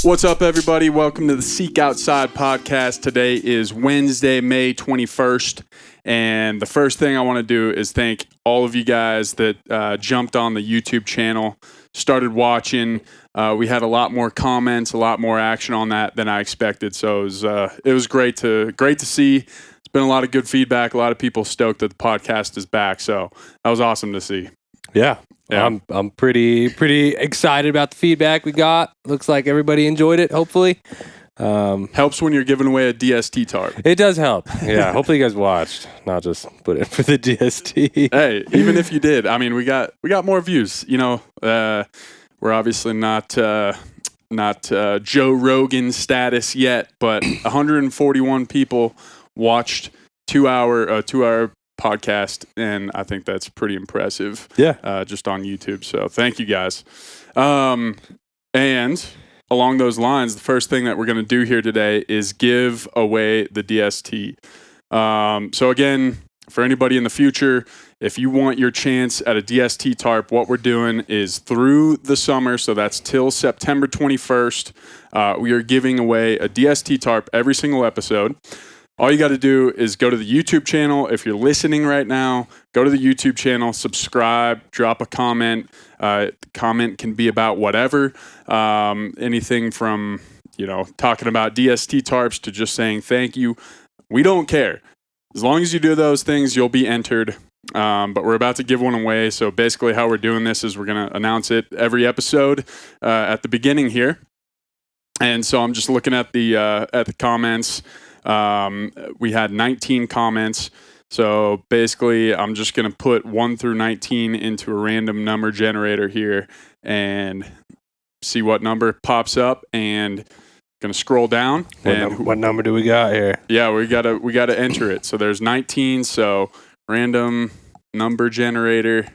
What's up, everybody? Welcome to the Seek Outside podcast. Today is Wednesday, May 21st, and the first thing I want to do is thank all of you guys that jumped on the YouTube channel, started watching. We had a lot more comments, a lot more action on that than I expected, so it was great to see. It's been a lot of good feedback, a lot of people stoked that the podcast is back, so that was awesome to see. Yeah. I'm pretty excited about the feedback we got. Looks like everybody enjoyed it, hopefully. Helps when you're giving away a DST tarp. It does help. Yeah, hopefully you guys watched, not just put it for the DST. Hey, even if you did, I mean, we got more views. You know, we're obviously not Joe Rogan status yet, but 141 people watched two-hour podcast, and I think that's pretty impressive. Yeah. Just on YouTube. So thank you guys. And along those lines, the first thing that we're going to do here today is give away the DST. So again, for anybody in the future, if you want your chance at a DST tarp, what we're doing is through the summer, so that's till September 21st, we are giving away a DST tarp every single episode. All you got to do is go to the YouTube channel. If you're listening right now, go to the YouTube channel, subscribe, drop a comment. The comment can be about whatever, anything from, talking about DST tarps to just saying thank you. We don't care. As long as you do those things, you'll be entered. But we're about to give one away. So basically how we're doing this is we're going to announce it every episode at the beginning here. And so I'm just looking at the comments. We had 19 comments. So basically, I'm just going to put 1 through 19 into a random number generator here and see what number pops up, and going to scroll down. What number do we got here? Yeah, we got to enter it. So there's 19. So random number generator.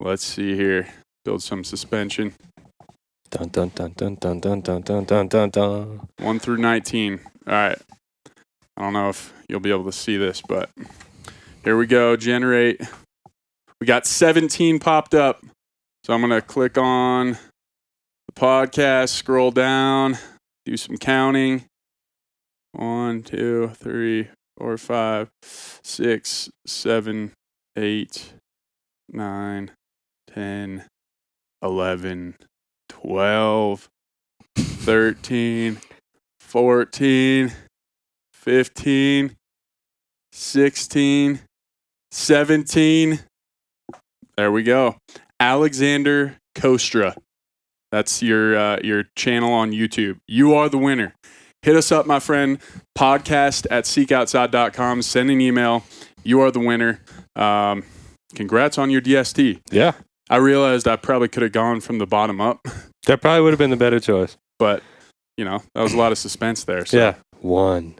Let's see here. Build some suspension. Dun dun dun dun dun dun dun dun dun dun dun. 1 through 19. All right. I don't know if you'll be able to see this, but here we go. Generate. We got 17 popped up. So I'm going to click on the podcast, scroll down, do some counting. 1, 2, 3, 4, 5, 6, 7, 8, 9, 10, 11, 12, 13, 14, 15, 16, 17. There we go. Alexander Kostra. That's your channel on YouTube. You are the winner. Hit us up, my friend. podcast@seekoutside.com. Send an email. You are the winner. Congrats on your DST. Yeah. I realized I probably could have gone from the bottom up. That probably would have been the better choice. But, that was a lot of suspense there. So. Yeah. 1,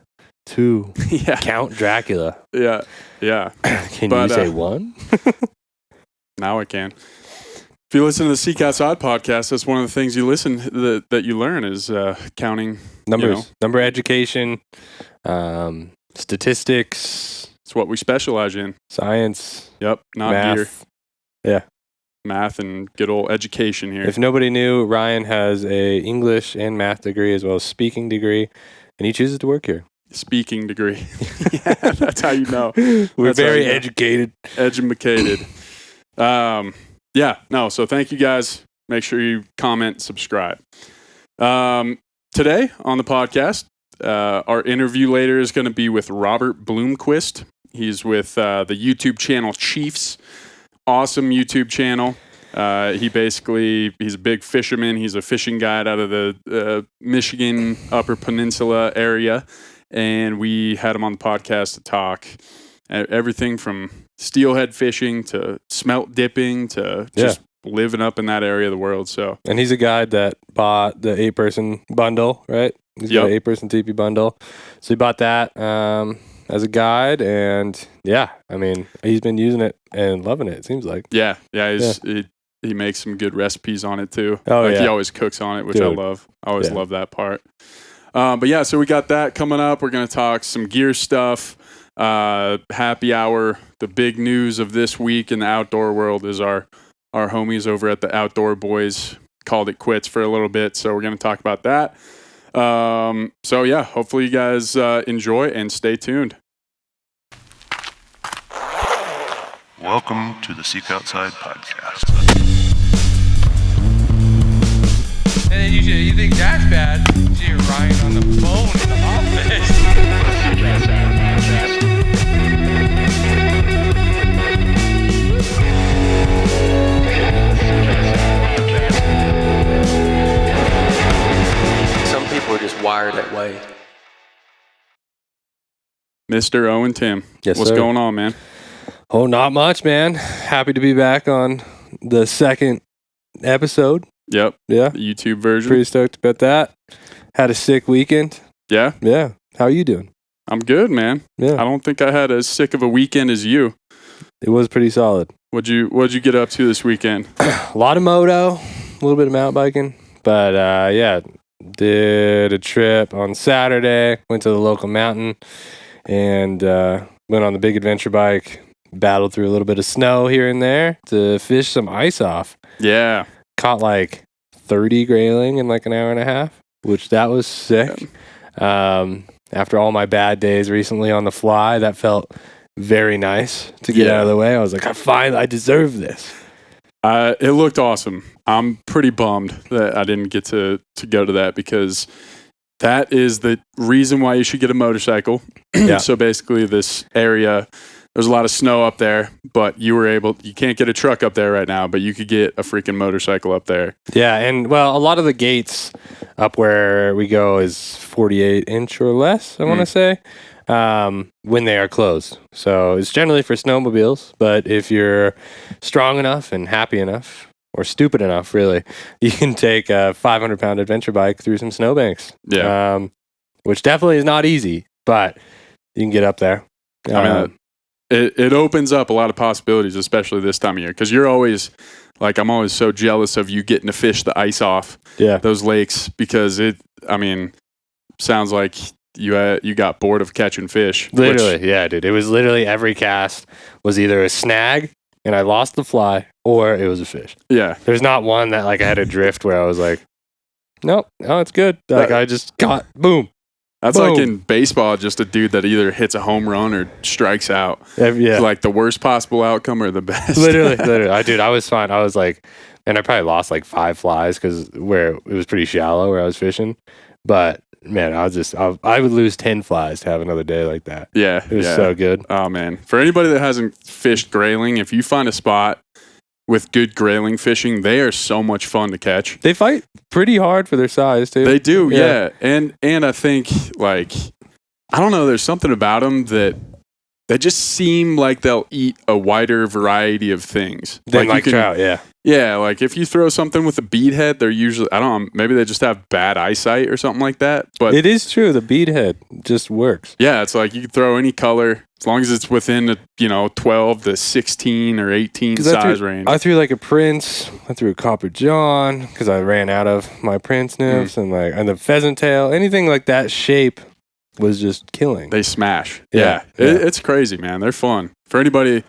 2. Yeah. Count Dracula. Yeah. Yeah. Can you say 1? Now I can. If you listen to the Seek Outside podcast, that's one of the things you that you learn is counting numbers, number education, statistics. It's what we specialize in. Science. Yep. Not math. gear. Yeah. Math and good old education here. If nobody knew, Ryan has a English and math degree as well as speaking degree, and he chooses to work here. Speaking degree. Yeah, that's how you know. We're very educated. Educated. So thank you guys. Make sure you comment, subscribe. Today on the podcast, our interview later is going to be with Robert Bloomquist. He's with the YouTube channel Cheifz. Awesome YouTube channel. He's a big fisherman. He's a fishing guide out of the Michigan Upper Peninsula area. And we had him on the podcast to talk everything from steelhead fishing to smelt dipping to just living up in that area of the world. So, and he's a guide that bought the 8-person bundle, right? He's got an 8-person TP bundle. So he bought that as a guide, and he's been using it and loving it, it seems like. He makes some good recipes on it too. He always cooks on it, which I love. I always love that part. So we got that coming up. We're going to talk some gear stuff. happy hour. The big news of this week in the outdoor world is our homies over at the Outdoor Boys called it quits for a little bit. So we're going to talk about that. So yeah, hopefully you guys enjoy and stay tuned. Welcome to the Seek Outside podcast. And then you think that's bad? You see Ryan on the phone in the office. Some people are just wired that way. Mr. Owen Tim, Yes, what's sir. going on, man? Oh, not much, man. Happy to be back on the second episode. Yep, Yeah, the YouTube version. pretty stoked about that. Had a sick weekend. Yeah, Yeah. How are you doing? I'm good, man. I Yeah, don't think I had as sick of a weekend as you. it was pretty solid. What'd you get up to this weekend? A lot of moto, a little bit of mountain biking, but yeah, did a trip on Saturday. Went to the local mountain and went on the big adventure bike. Battled through a little bit of snow here and there to fish some ice off. Yeah, Caught like 30 grayling in like an hour and a half, which that was sick. After all my bad days recently on the fly, that felt very nice to get out of the way. I was like, I deserve this. it looked awesome. I'm pretty bummed that I didn't get to go to that because that is the reason why you should get a motorcycle. Yeah. So basically this area, there's a lot of snow up there, but you can't get a truck up there right now, but you could get a freaking motorcycle up there. Yeah, and well, a lot of the gates up where we go is 48 inch or less, I want to say, when they are closed. So it's generally for snowmobiles, but if you're strong enough and happy enough, or stupid enough, really, you can take a 500-pound adventure bike through some snowbanks. Yeah. Which definitely is not easy, but you can get up there. I mean, it opens up a lot of possibilities, especially this time of year, because you're always like, I'm always so jealous of you getting to fish the ice off yeah. those lakes because sounds like you got bored of catching fish. Literally, yeah, dude. It was literally every cast was either a snag and I lost the fly, or it was a fish. Yeah. There's not one that like I had a drift where I was like, nope, no, it's good. Like I just got boom. That's Boom. like in baseball, just a dude that either hits a home run or strikes out. Yeah, Like the worst possible outcome or the best. literally. Dude, I was fine. I was like, and I probably lost like 5 flies because where it was pretty shallow where I was fishing. But man, I would lose 10 flies to have another day like that. Yeah. It was so good. Oh, man. For anybody that hasn't fished grayling, if you find a spot with good grayling fishing, they are so much fun to catch. They fight pretty hard for their size too. They do, yeah. And I think, like, I don't know, there's something about them that they just seem like they'll eat a wider variety of things. Then like trout, yeah. Yeah, like if you throw something with a bead head, they're usually, I don't know, maybe they just have bad eyesight or something like that. But It is true. The bead head just works. yeah, it's like you can throw any color as long as it's within the 12 to 16 or 18 size range. I threw like a Prince. I threw a Copper John because I ran out of my Prince nymphs and the pheasant tail. Anything like that shape was just killing. They smash. Yeah. It's crazy, man. They're fun. For anybody,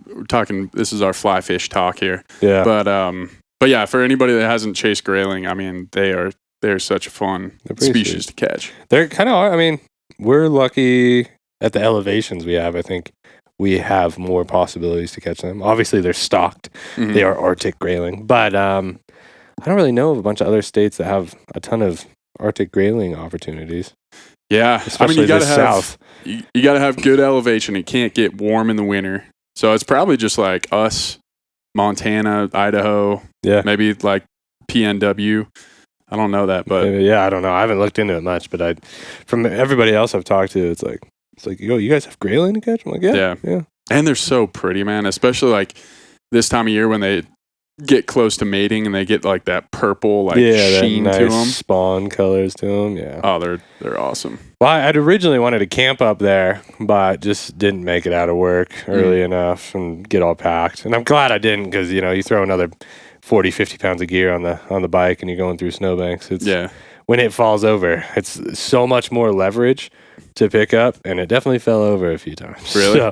we're talking, this is our fly fish talk here. Yeah. But yeah, for anybody that hasn't chased grayling, I mean, they're such a fun pretty species sweet. to catch. They're kind of, I mean, we're lucky at the elevations we have. I think we have more possibilities to catch them. Obviously, they're stocked. Mhm. They are Arctic grayling. But I don't really know of a bunch of other states that have a ton of Arctic grayling opportunities. Yeah, Especially you gotta the have south. you gotta have good elevation. It can't get warm in the winter, so it's probably just like us, Montana, Idaho, Yeah. maybe like PNW. I don't know that, but Yeah, I don't know. I haven't looked into it much, but from everybody else I've talked to, it's like, yo, you guys have grayling to catch? I'm like, yeah. and they're so pretty, man. Especially like this time of year when they get close to mating and they get like that purple like sheen that to nice them. spawn colors to them. Yeah. Oh, they're awesome. Well, I'd originally wanted to camp up there, but just didn't make it out of work early enough and get all packed. And I'm glad I didn't because, you throw another 40, 50 pounds of gear on the bike and you're going through snowbanks. It's when it falls over, it's so much more leverage to pick up, and it definitely fell over a few times. Really? So,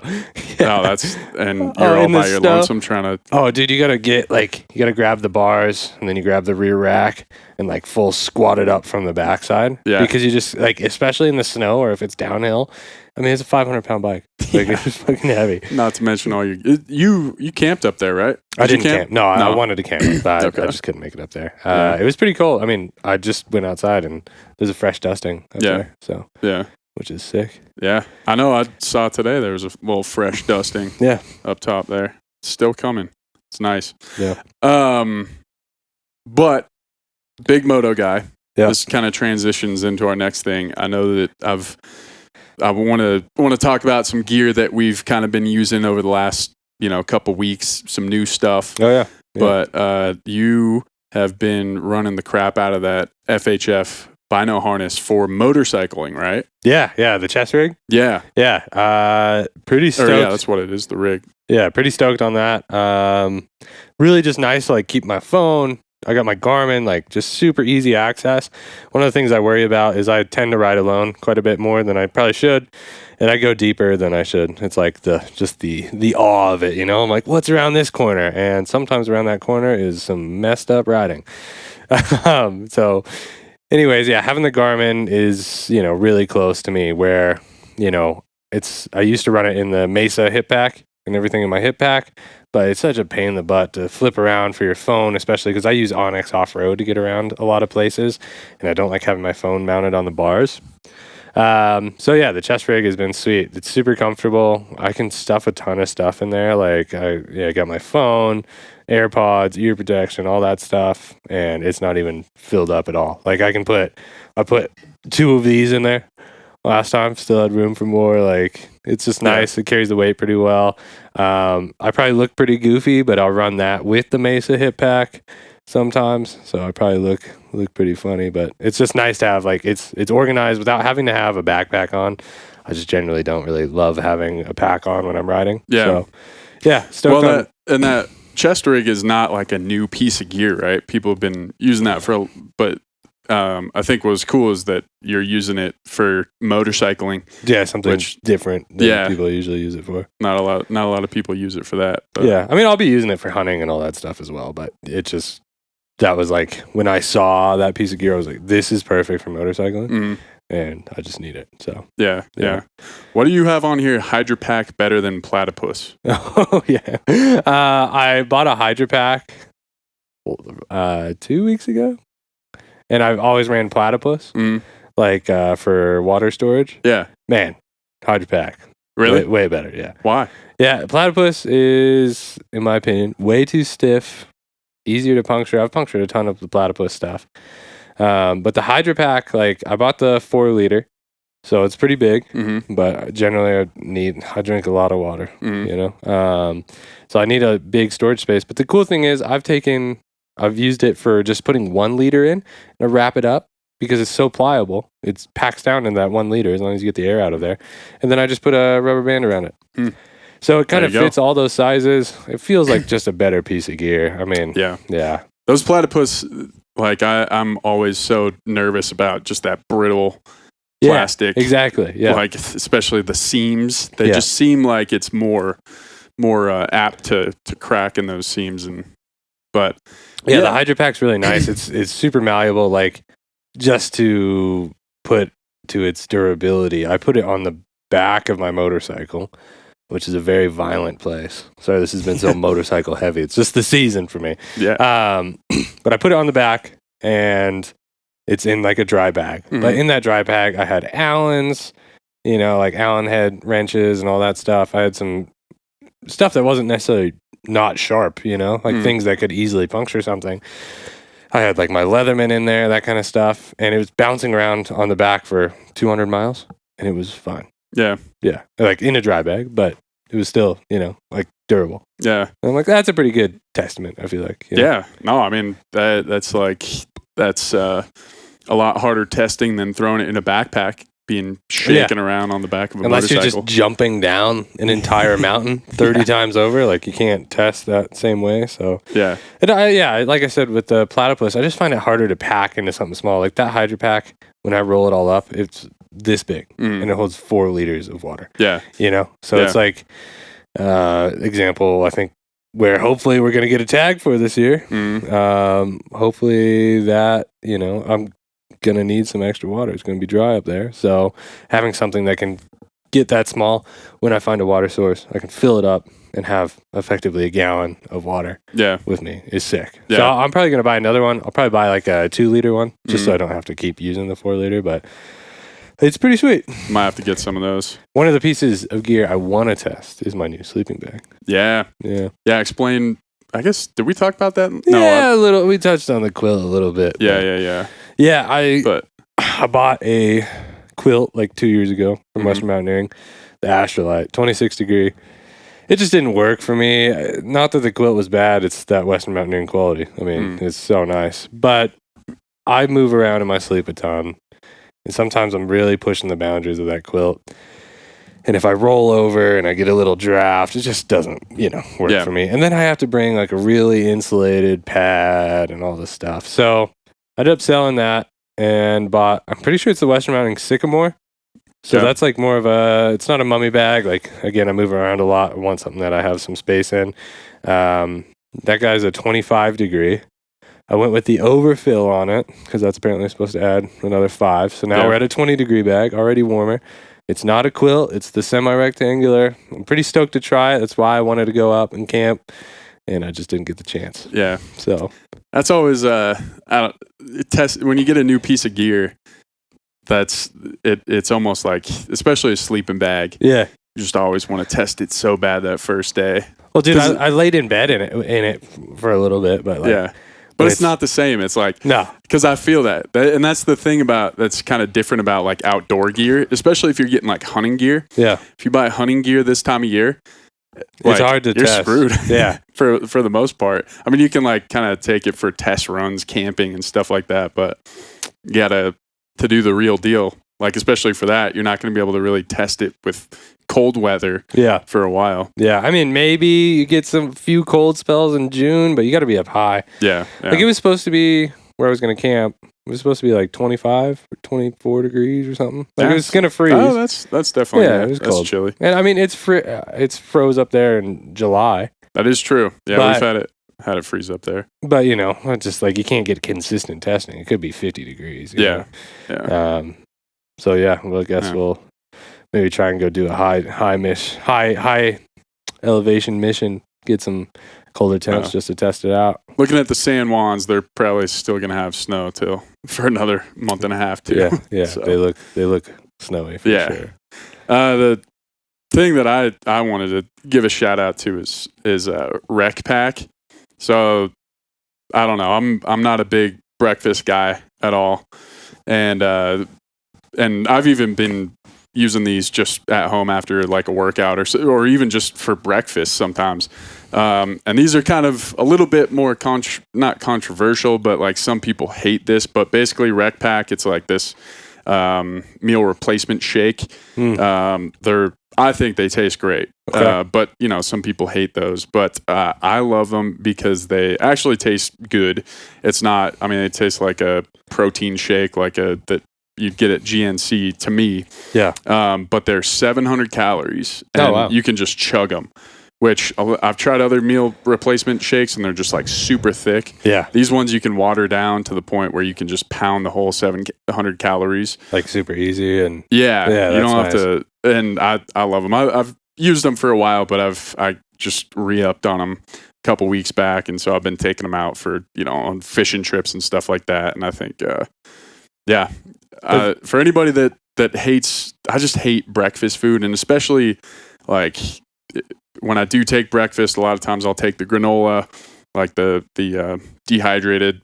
Oh, and you're all in the by your snow. lonesome trying to. Oh, dude, you gotta grab the bars, and then you grab the rear rack and like full squat it up from the backside. Yeah. Because you just like, especially in the snow or if it's downhill. I mean, it's a 500-pound bike. Like it's fucking heavy. Not to mention all you camped up there, right? I Did you didn't camp. No, I No. wanted to camp, but Okay. I just couldn't make it up there. Yeah. It was pretty cold. I mean, I just went outside and there's a fresh dusting up Yeah. there, so Yeah. which is sick. Yeah. I know. I saw today there was a little fresh dusting Yeah. up top there. Still coming. It's nice. Yeah. But big moto guy. Yeah. This kind of transitions into our next thing. I know that I want to talk about some gear that we've kind of been using over the last, couple weeks, some new stuff. Oh yeah. But you have been running the crap out of that FHF bino harness for motorcycling, right? Yeah. The chest rig. Yeah. Yeah. Pretty stoked. Or yeah, that's what it is, the rig. Yeah, pretty stoked on that. Really just nice to like keep my phone. I got my Garmin, like just super easy access. One of the things I worry about is I tend to ride alone quite a bit more than I probably should. And I go deeper than I should. It's like the awe of it, I'm like, what's around this corner? And sometimes around that corner is some messed up riding. So anyways, yeah, having the Garmin is, really close to me where, I used to run it in the Mesa hip pack and everything in my hip pack, but it's such a pain in the butt to flip around for your phone, especially because I use Onyx off-road to get around a lot of places, and I don't like having my phone mounted on the bars. So yeah, the chest rig has been sweet. It's super comfortable. I can stuff a ton of stuff in there. Like I got my phone, AirPods, ear protection, all that stuff, and it's not even filled up at all. Like I put 2 of these in there last time, still had room for more. Like it's just nice. It carries the weight pretty well. I probably look pretty goofy, but I'll run that with the Mesa hip pack sometimes, so I probably look pretty funny. But it's just nice to have, like, it's organized without having to have a backpack on. I just generally don't really love having a pack on when I'm riding. Yeah. So, yeah. Stoked on. That chest rig is not like a new piece of gear, right? People have been using that but I think what was cool is that you're using it for motorcycling. Yeah, something different than people usually use it for. Not a lot of people use it for that. But. Yeah, I mean, I'll be using it for hunting and all that stuff as well. But that was like when I saw that piece of gear, I was like, this is perfect for motorcycling, and I just need it. So yeah. What do you have on here? Hydra Pack better than Platypus? Oh yeah, I bought a Hydra Pack 2 weeks ago. And I've always ran Platypus, like for water storage. Yeah. Man, Hydra Pack. Really? Way better, yeah. Why? Yeah, Platypus is, in my opinion, way too stiff, easier to puncture. I've punctured a ton of the Platypus stuff. But the Hydra Pack, like, I bought the 4-liter, so it's pretty big. But generally I drink a lot of water, so I need a big storage space. But the cool thing is I've used it for just putting 1 liter in and I wrap it up because it's so pliable. It packs down in that 1 liter as long as you get the air out of there. And then I just put a rubber band around it. So it kind of fits all those sizes. It feels like just a better piece of gear. I mean, yeah. Those Platypus, like I'm always so nervous about just that brittle plastic. Exactly. Yeah. Like especially the seams. They just seem like it's more apt to crack in those seams but yeah, the Hydra Pack's really nice. It's super malleable. Like just to put to its durability, I put it on the back of my motorcycle, which is a very violent place. Sorry, this has been so motorcycle heavy. It's just the season for me. Yeah. But I put it on the back, and it's in like a dry bag. But in that dry bag, I had Allens, like Allen head wrenches and all that stuff. I had some stuff that wasn't necessarily not sharp, like things that could easily puncture something. I had like my Leatherman in there, that kind of stuff, and it was bouncing around on the back for 200 miles, and it was fine. Yeah. Yeah, like in a dry bag, but it was still, like durable. Yeah. And I'm like, that's a pretty good testament, I feel like. Yeah. No, I mean, that's a lot harder testing than throwing it in a backpack. being shaken around on the back of a Unless motorcycle. you're just jumping down an entire mountain 30 times over, like you can't test that same way. So Yeah. And like I said with the platypus, I just find it harder to pack into something small. Like that Hydro Pack, when I roll it all up, it's this big and it holds 4 liters of water. Yeah. You know, so it's like example. I think where hopefully we're gonna get a tag for this year. Hopefully that I'm gonna need some extra water. It's gonna be dry up there, so having something that can get that small, when I find a water source, I can fill it up and have effectively a gallon of water with me is sick. So I'm probably gonna buy another one. I'll probably buy like a 2-liter one just so I don't have to keep using the 4-liter, but it's pretty sweet. Might have to get some of those. One of the pieces of gear I want to test is my new sleeping bag. Yeah. Explain. I guess, did we talk about that? A little. We touched on the quilt a little bit. Yeah. I bought a quilt like 2 years ago from Western Mountaineering, the Astrolite, 26 degree. It just didn't work for me. Not that the quilt was bad. It's that Western Mountaineering quality. I mean, it's so nice. But I move around in my sleep a ton. And sometimes I'm really pushing the boundaries of that quilt. And if I roll over and I get a little draft, it just doesn't, work for me. And then I have to bring like a really insulated pad and all this stuff. So I ended up selling that and bought, I'm pretty sure it's the Western Mountaineering Sycamore. So that's like more of it's not a mummy bag. Like, again, I move around a lot. I want something that I have some space in. That guy's a 25 degree. I went with the overfill on it because that's apparently supposed to add another 5. So now we're at a 20 degree bag, already warmer. It's not a quilt. It's the semi-rectangular. I'm pretty stoked to try it. That's why I wanted to go up and camp, and I just didn't get the chance. Yeah. So that's always test when you get a new piece of gear. That's it. It's almost like, especially a sleeping bag. Yeah. You just always want to test it so bad that first day. Well, dude, I laid in bed in it for a little bit, but But it's not the same. It's like, no, because I feel that. And that's the thing that's kind of different about like outdoor gear, especially if you're getting like hunting gear. Yeah. If you buy hunting gear this time of year, it's hard to test. You're screwed. Yeah. for the most part. I mean, you can like kind of take it for test runs, camping and stuff like that, but you gotta, to do the real deal, like especially for that, you're not going to be able to really test it with cold weather for a while. Yeah. I mean, maybe you get some few cold spells in June, but you got to be up high. Yeah. Like it was supposed to be where I was going to camp. It was supposed to be like 25 or 24 degrees or something. Like it was going to freeze. Oh, that's definitely, it was cold. Chilly. And I mean, it's froze up there in July. That is true. Yeah. But we've had it freeze up there. But just like you can't get consistent testing. It could be 50 degrees. Yeah. So well, I guess we'll maybe try and go do a high elevation mission, get some colder temps just to test it out. Looking at the San Juans, they're probably still going to have snow for another month and a half too. Yeah. So. They look snowy for sure. The thing that I wanted to give a shout out to is Rec Pack. So I don't know. I'm not a big breakfast guy at all, and I've even been using these just at home after like a workout or even just for breakfast sometimes. And these are kind of a little bit more not controversial, but like some people hate this. But basically, Rec Pack, it's like this meal replacement shake. I think they taste great. Okay. But some people hate those. But I love them because they actually taste good. It's not. I mean, it tastes like a protein shake, like that you'd get at GNC to me. Yeah. But they're 700 calories, and you can just chug them. Which I've tried other meal replacement shakes, and they're just like super thick. Yeah. These ones you can water down to the point where you can just pound the whole 700 calories. Like super easy and you don't have to. And I love them. I've used them for a while, but I just re-upped on them a couple weeks back, and so I've been taking them out for on fishing trips and stuff like that. And I think for anybody that hates, I just hate breakfast food, and especially like when I do take breakfast, a lot of times I'll take the granola, like the dehydrated,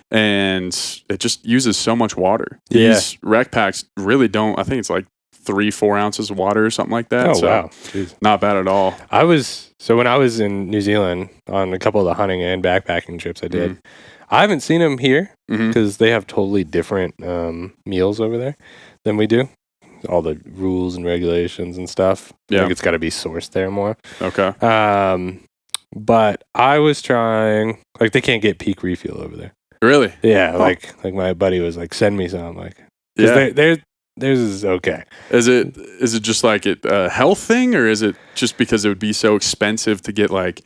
and it just uses so much water. These Rec Packs really don't. I think it's like 3-4 ounces of water or something like that. Wow. Not bad at all. When I was in New Zealand on a couple of the hunting and backpacking trips I did, I haven't seen them here because they have totally different meals over there than we do. all the rules and regulations and stuff. Yeah. Like it's got to be sourced there more. Okay. But I was trying, like they can't get peak refuel over there. Really? Yeah, Huh. like my buddy was like, send me some. Like, Yeah. theirs is okay. Is it just like a health thing, or is it just because it would be so expensive to get like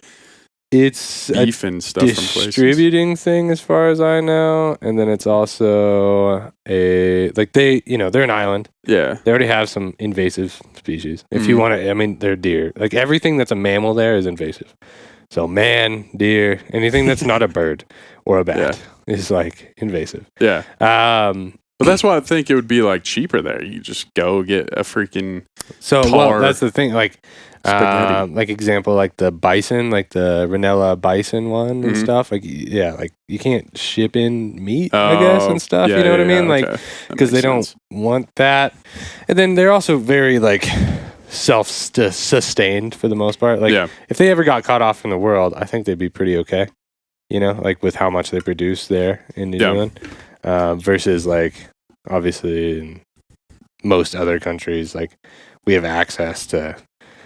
It's a beef and stuff from places? distributing thing as far as I know, and then it's also they're an island. Yeah. They already have some invasive species. If you want to, I mean, they're deer. Like everything that's a mammal there is invasive. So man, deer, anything that's not a bird or a bat is like invasive. Yeah. But that's why I think it would be like cheaper there. You just go get a freaking That's the thing. Like, like example, like the bison, like the Ranella bison one and stuff. Like, yeah, like you can't ship in meat, I guess, and stuff. Yeah, you know what I mean? okay. Like, because they don't want that. And then they're also very like self-sustained for the most part. Like, if they ever got caught off in the world, I think they'd be pretty okay. You know, like with how much they produce there in New Zealand. Versus like obviously in most other countries, like we have access to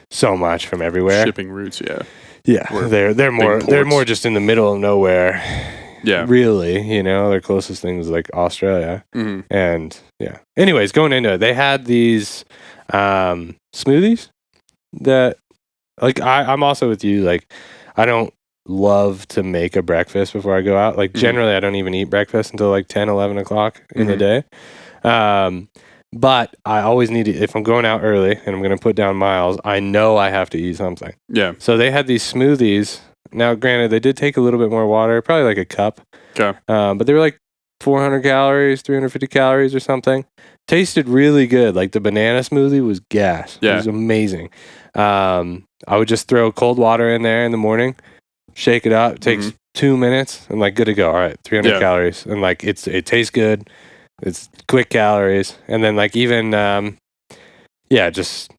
so much from everywhere. Shipping routes, They're more just in the middle of nowhere. Yeah, really, you know, their closest thing is like Australia, and Anyways, going into it, they had these smoothies that, like, I'm also with you. Like, I don't love to make a breakfast before I go out. Like generally I don't even eat breakfast until like 10, 11 o'clock in the day. But I always need to, if I'm going out early and I'm going to put down miles, I know I have to eat something. Yeah. So they had these smoothies. Now, granted, they did take a little bit more water, probably like a cup. Okay. But they were like 400 calories, 350 calories or something. Tasted really good. Like the banana smoothie was gas. Yeah. It was amazing. I would just throw cold water in there in the morning, shake it up. It takes 2 minutes and like good to go. All right, 300 calories. And like it tastes good. It's quick calories. And then like even just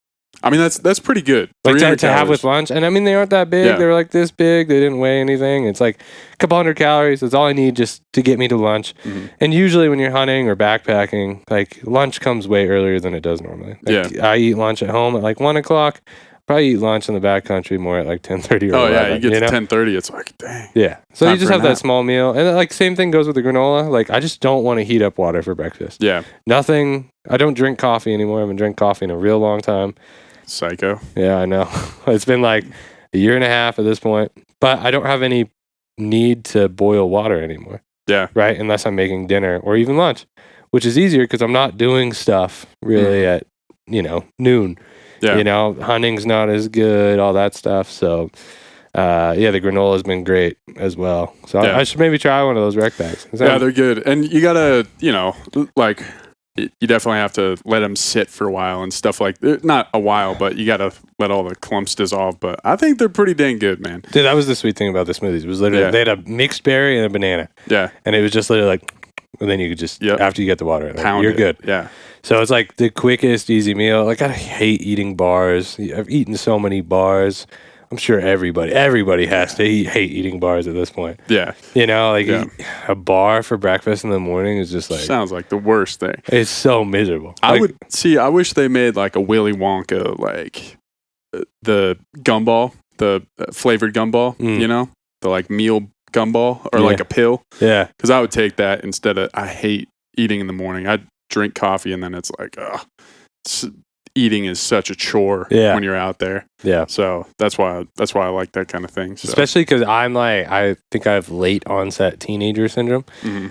I mean that's pretty good. Like to have with lunch. And I mean they aren't that big. They're like this big. They didn't weigh anything. It's like a couple hundred calories. That's all I need just to get me to lunch. And usually when you're hunting or backpacking, like lunch comes way earlier than it does normally. Like, I eat lunch at home at like 1 o'clock. Probably eat lunch in the backcountry more at like 10:30 or 11. Oh yeah, you get to 10:30, it's like, dang. Yeah. So you just have that small meal. And like same thing goes with the granola. Like I just don't want to heat up water for breakfast. Yeah. Nothing. I don't drink coffee anymore. I haven't drank coffee in a real long time. Psycho. Yeah, I know. It's been like a year and a half at this point. But I don't have any need to boil water anymore. Yeah. Right? Unless I'm making dinner or even lunch, which is easier because I'm not doing stuff really at, noon. Yeah. Hunting's not as good, all that stuff. So, the granola has been great as well. So I should maybe try one of those rec packs. They're good. And you got to, like, you definitely have to let them sit for a while and stuff like that. Not a while, but you got to let all the clumps dissolve. But I think they're pretty dang good, man. Dude, that was the sweet thing about the smoothies. It was literally, they had a mixed berry and a banana. Yeah. And it was just literally like, and then you could just, after you get the water, like, you're good. Yeah. So it's like the quickest, easy meal. Like I hate eating bars. I've eaten so many bars. I'm sure everybody has to hate eating bars at this point. Yeah. A bar for breakfast in the morning is just like... Sounds like the worst thing. It's so miserable. I wish they made like a Willy Wonka, like the gumball, the flavored gumball, the like meal gumball or like a pill. Yeah. Because I would take that instead of, I hate eating in the morning. I drink coffee and then it's like, eating is such a chore when you're out there. Yeah. So that's why I like that kind of thing. So. Especially because I think I have late onset teenager syndrome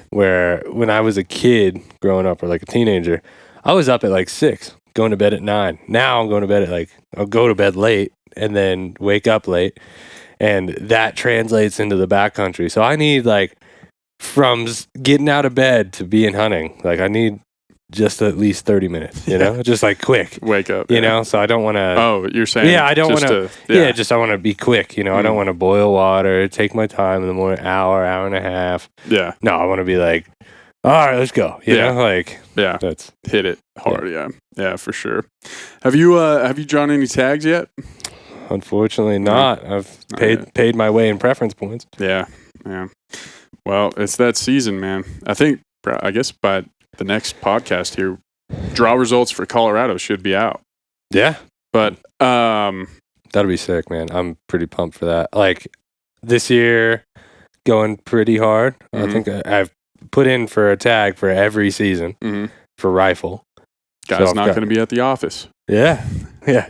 where when I was a kid growing up or like a teenager, I was up at like 6, going to bed at 9. Now I'm going to bed at I'll go to bed late and then wake up late. And that translates into the backcountry. So I need from getting out of bed to being hunting, I need just at least 30 minutes, just quick. Wake up. So I don't want to. Oh, you're saying. Yeah, I don't want to. Yeah, I want to be quick. I don't want to boil water, take my time in the morning, hour and a half. Yeah. No, I want to be all right, let's go. You know, that's hit it hard. Yeah, for sure. Have you drawn any tags yet? Unfortunately, not. I've paid my way in preference points. Yeah. Well, it's that season, man. I guess by the next podcast here, draw results for Colorado should be out. Yeah. But that'll be sick, man. I'm pretty pumped for that. Like this year, going pretty hard. I think I've put in for a tag for every season for rifle. Guy's not going to be at the office. Yeah.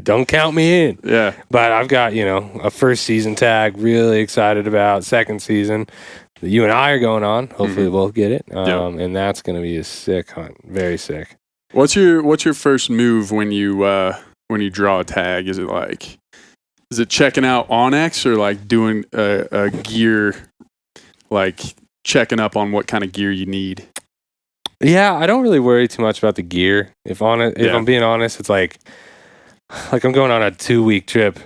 Don't count me in. Yeah. But I've got, a first season tag, really excited about. Second season, you and I are going on. Hopefully we'll both get it. And that's going to be a sick hunt. Very sick. What's your first move when you draw a tag? Is it checking out Onyx or like doing a gear, like checking up on what kind of gear you need? Yeah, I don't really worry too much about the gear. If I'm being honest, it's like I'm going on a 2-week trip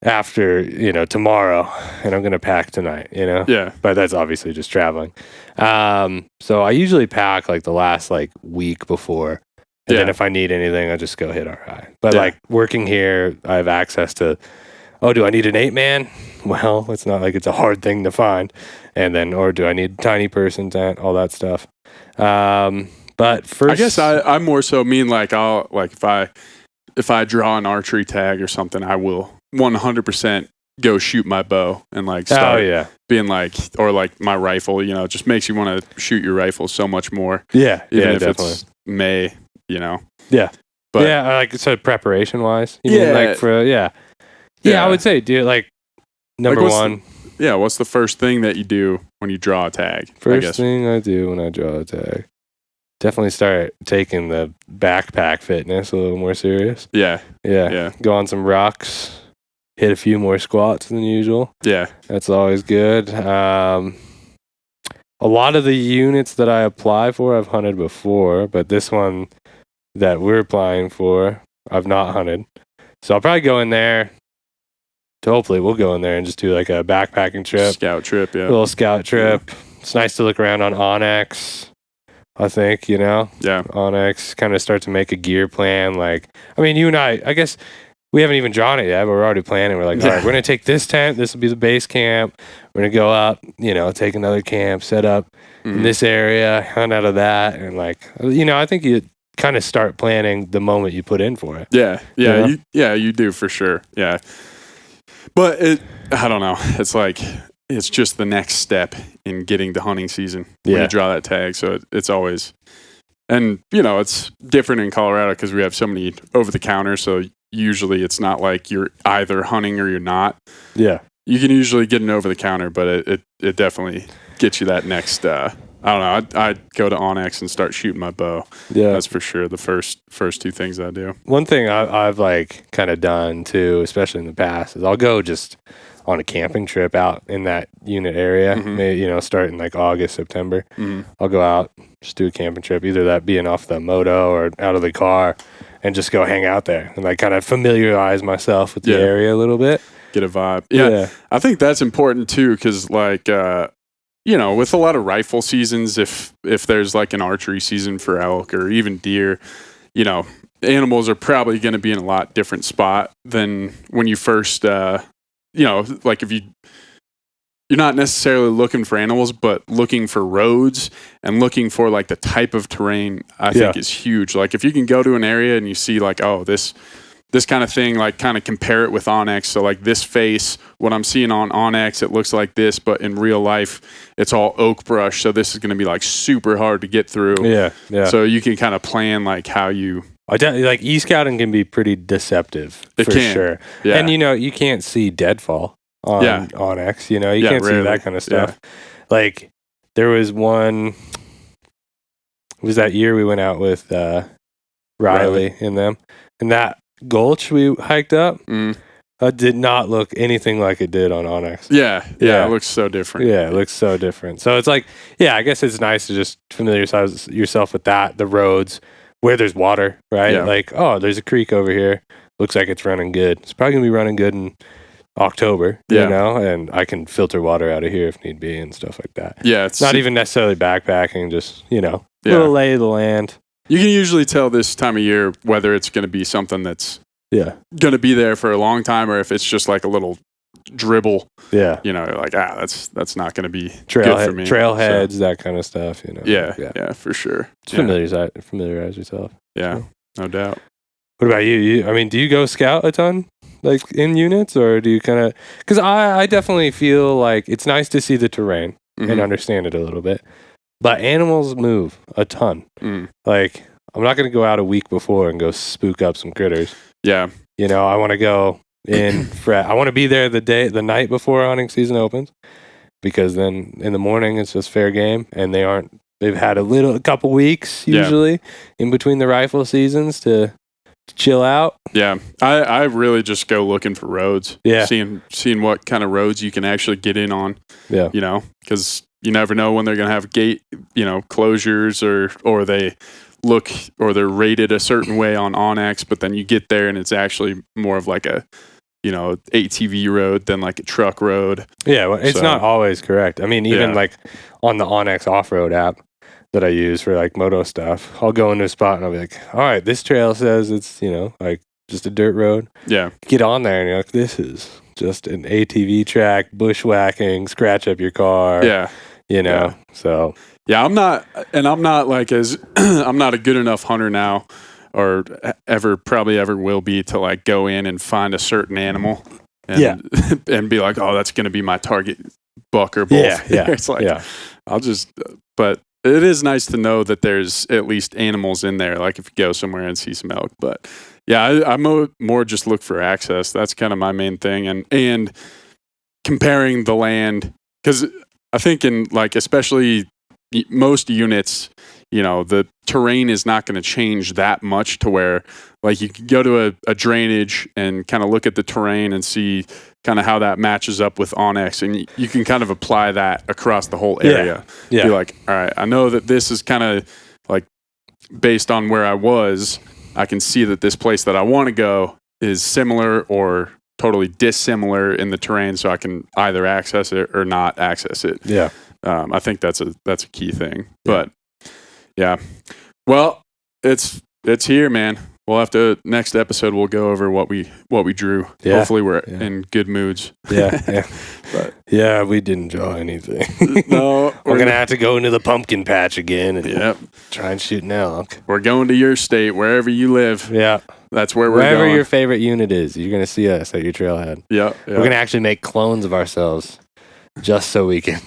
after, tomorrow, and I'm going to pack tonight, Yeah. But that's obviously just traveling. So I usually pack like the last week before. And then if I need anything, I just go hit RI. But working here, I have access to, do I need an 8-man? Well, it's not like it's a hard thing to find. And then, or do I need tiny person tent, all that stuff. But first, I guess I more so mean I'll if I draw an archery tag or something, I will 100% go shoot my bow and start being or my rifle. It just makes you want to shoot your rifle so much more. Yeah, even if definitely. It's May, Yeah, but like I said, preparation wise, I would say, dude, number one. What's the first thing that you do when you draw a tag? First thing I do when I draw a tag, definitely start taking the backpack fitness a little more serious. Yeah. Go on some rocks, hit a few more squats than usual. Yeah. That's always good. A lot of the units that I apply for, I've hunted before, but this one that we're applying for, I've not hunted. So I'll probably go in there. Hopefully we'll go in there and just do a backpacking trip. Scout trip, yeah. A little scout trip. Yeah. It's nice to look around on Onyx, I think, Yeah. Onyx, kind of start to make a gear plan. You and I guess we haven't even drawn it yet, but we're already planning. We're all right, we're going to take this tent. This will be the base camp. We're going to go up, take another camp, set up in this area, hunt out of that. And I think you kind of start planning the moment you put in for it. Yeah. You do for sure. Yeah. But I don't know. It's just the next step in getting to hunting season when you draw that tag. So it's always, and it's different in Colorado because we have so many over the counter. So usually it's not like you're either hunting or you're not. Yeah. You can usually get an over the counter, but it definitely gets you that next, I don't know. I'd go to Onyx and start shooting my bow. Yeah. That's for sure the first two things I do. One thing I've kind of done too, especially in the past, is I'll go just on a camping trip out in that unit area. Maybe, start in August, September. I'll go out, just do a camping trip, either that being off the moto or out of the car, and just go hang out there and kind of familiarize myself with the area a little bit. Get a vibe. Yeah. I think that's important too, because with a lot of rifle seasons, if there's an archery season for elk or even deer, animals are probably going to be in a lot different spot than when you first, if you're not necessarily looking for animals, but looking for roads and looking for the type of terrain, I think is huge. If you can go to an area and you see this kind of thing, kind of compare it with Onyx. So this face, what I'm seeing on Onyx, it looks like this, but in real life, it's all oak brush. So this is going to be super hard to get through. Yeah. So you can kind of plan how you. E-scouting can be pretty deceptive. It for can. Sure. Yeah. And you can't see deadfall on Onyx. You can't see that kind of stuff. Yeah. There was one. It was that year we went out with Riley and them, and that gulch we hiked up did not look anything like it did on Onyx. Yeah, it looks so different. Yeah, it looks so different. So it's I guess it's nice to just familiarize yourself with that, the roads, where there's water, right? Yeah. There's a creek over here. Looks like it's running good. It's probably going to be running good in October, and I can filter water out of here if need be and stuff like that. Yeah, it's not even necessarily backpacking, just, little lay of the land. You can usually tell this time of year whether it's going to be something that's going to be there for a long time or if it's just a little dribble. Yeah. You know, like that's not going to be good for me. Trailheads, that kind of stuff. You know. Yeah, for sure. Just familiarize yourself. Yeah, no doubt. What about you? I mean, do you go scout a ton, like in units, or do you kind of? Because I definitely feel like it's nice to see the terrain and understand it a little bit, but animals move a ton. Like, I'm not going to go out a week before and go spook up some critters. Yeah, you know, I want to go in. I want to be there the night before hunting season opens, because then in the morning it's just fair game, and they've had a couple weeks usually in between the rifle seasons to chill out. Yeah, I really just go looking for roads. Yeah, seeing what kind of roads you can actually get in on. Yeah, you know, because you never know when they're gonna have gate, closures or they're rated a certain way on Onyx, but then you get there and it's actually more of like a ATV road than like a truck road. Yeah, well, it's not always correct. I mean, even like on the Onyx off-road app that I use for like moto stuff, I'll go into a spot and I'll be like, all right, this trail says it's, like just a dirt road. Yeah. Get on there and you're like, this is just an ATV track, bushwhacking, scratch up your car. Yeah. So. Yeah, I'm not like I'm not a good enough hunter now, or probably ever will be, to like go in and find a certain animal and and be like, oh, that's going to be my target buck or bull. Yeah. It's like, but it is nice to know that there's at least animals in there. Like if you go somewhere and see some elk, but yeah, I more just look for access. That's kind of my main thing. And comparing the land, because I think in like, especially most units, the terrain is not going to change that much to where like you can go to a drainage and kind of look at the terrain and see kind of how that matches up with Onyx, and you can kind of apply that across the whole area. Yeah. Be like, all right, I know that this is kind of like based on where I was, I can see that this place that I want to go is similar or totally dissimilar in the terrain, so I can either access it or not access it. Yeah. I think that's a key thing. But yeah. Well, it's here, man. We'll have to, next episode we'll go over what we drew. Yeah. Hopefully we're in good moods. Yeah. But we didn't draw anything. No. We're gonna have to go into the pumpkin patch again and try and shoot an elk. We're going to your state, wherever you live. Yeah. That's where we're Wherever going. your favorite unit is, you're gonna see us at your trailhead. Yeah. We're gonna actually make clones of ourselves just so we can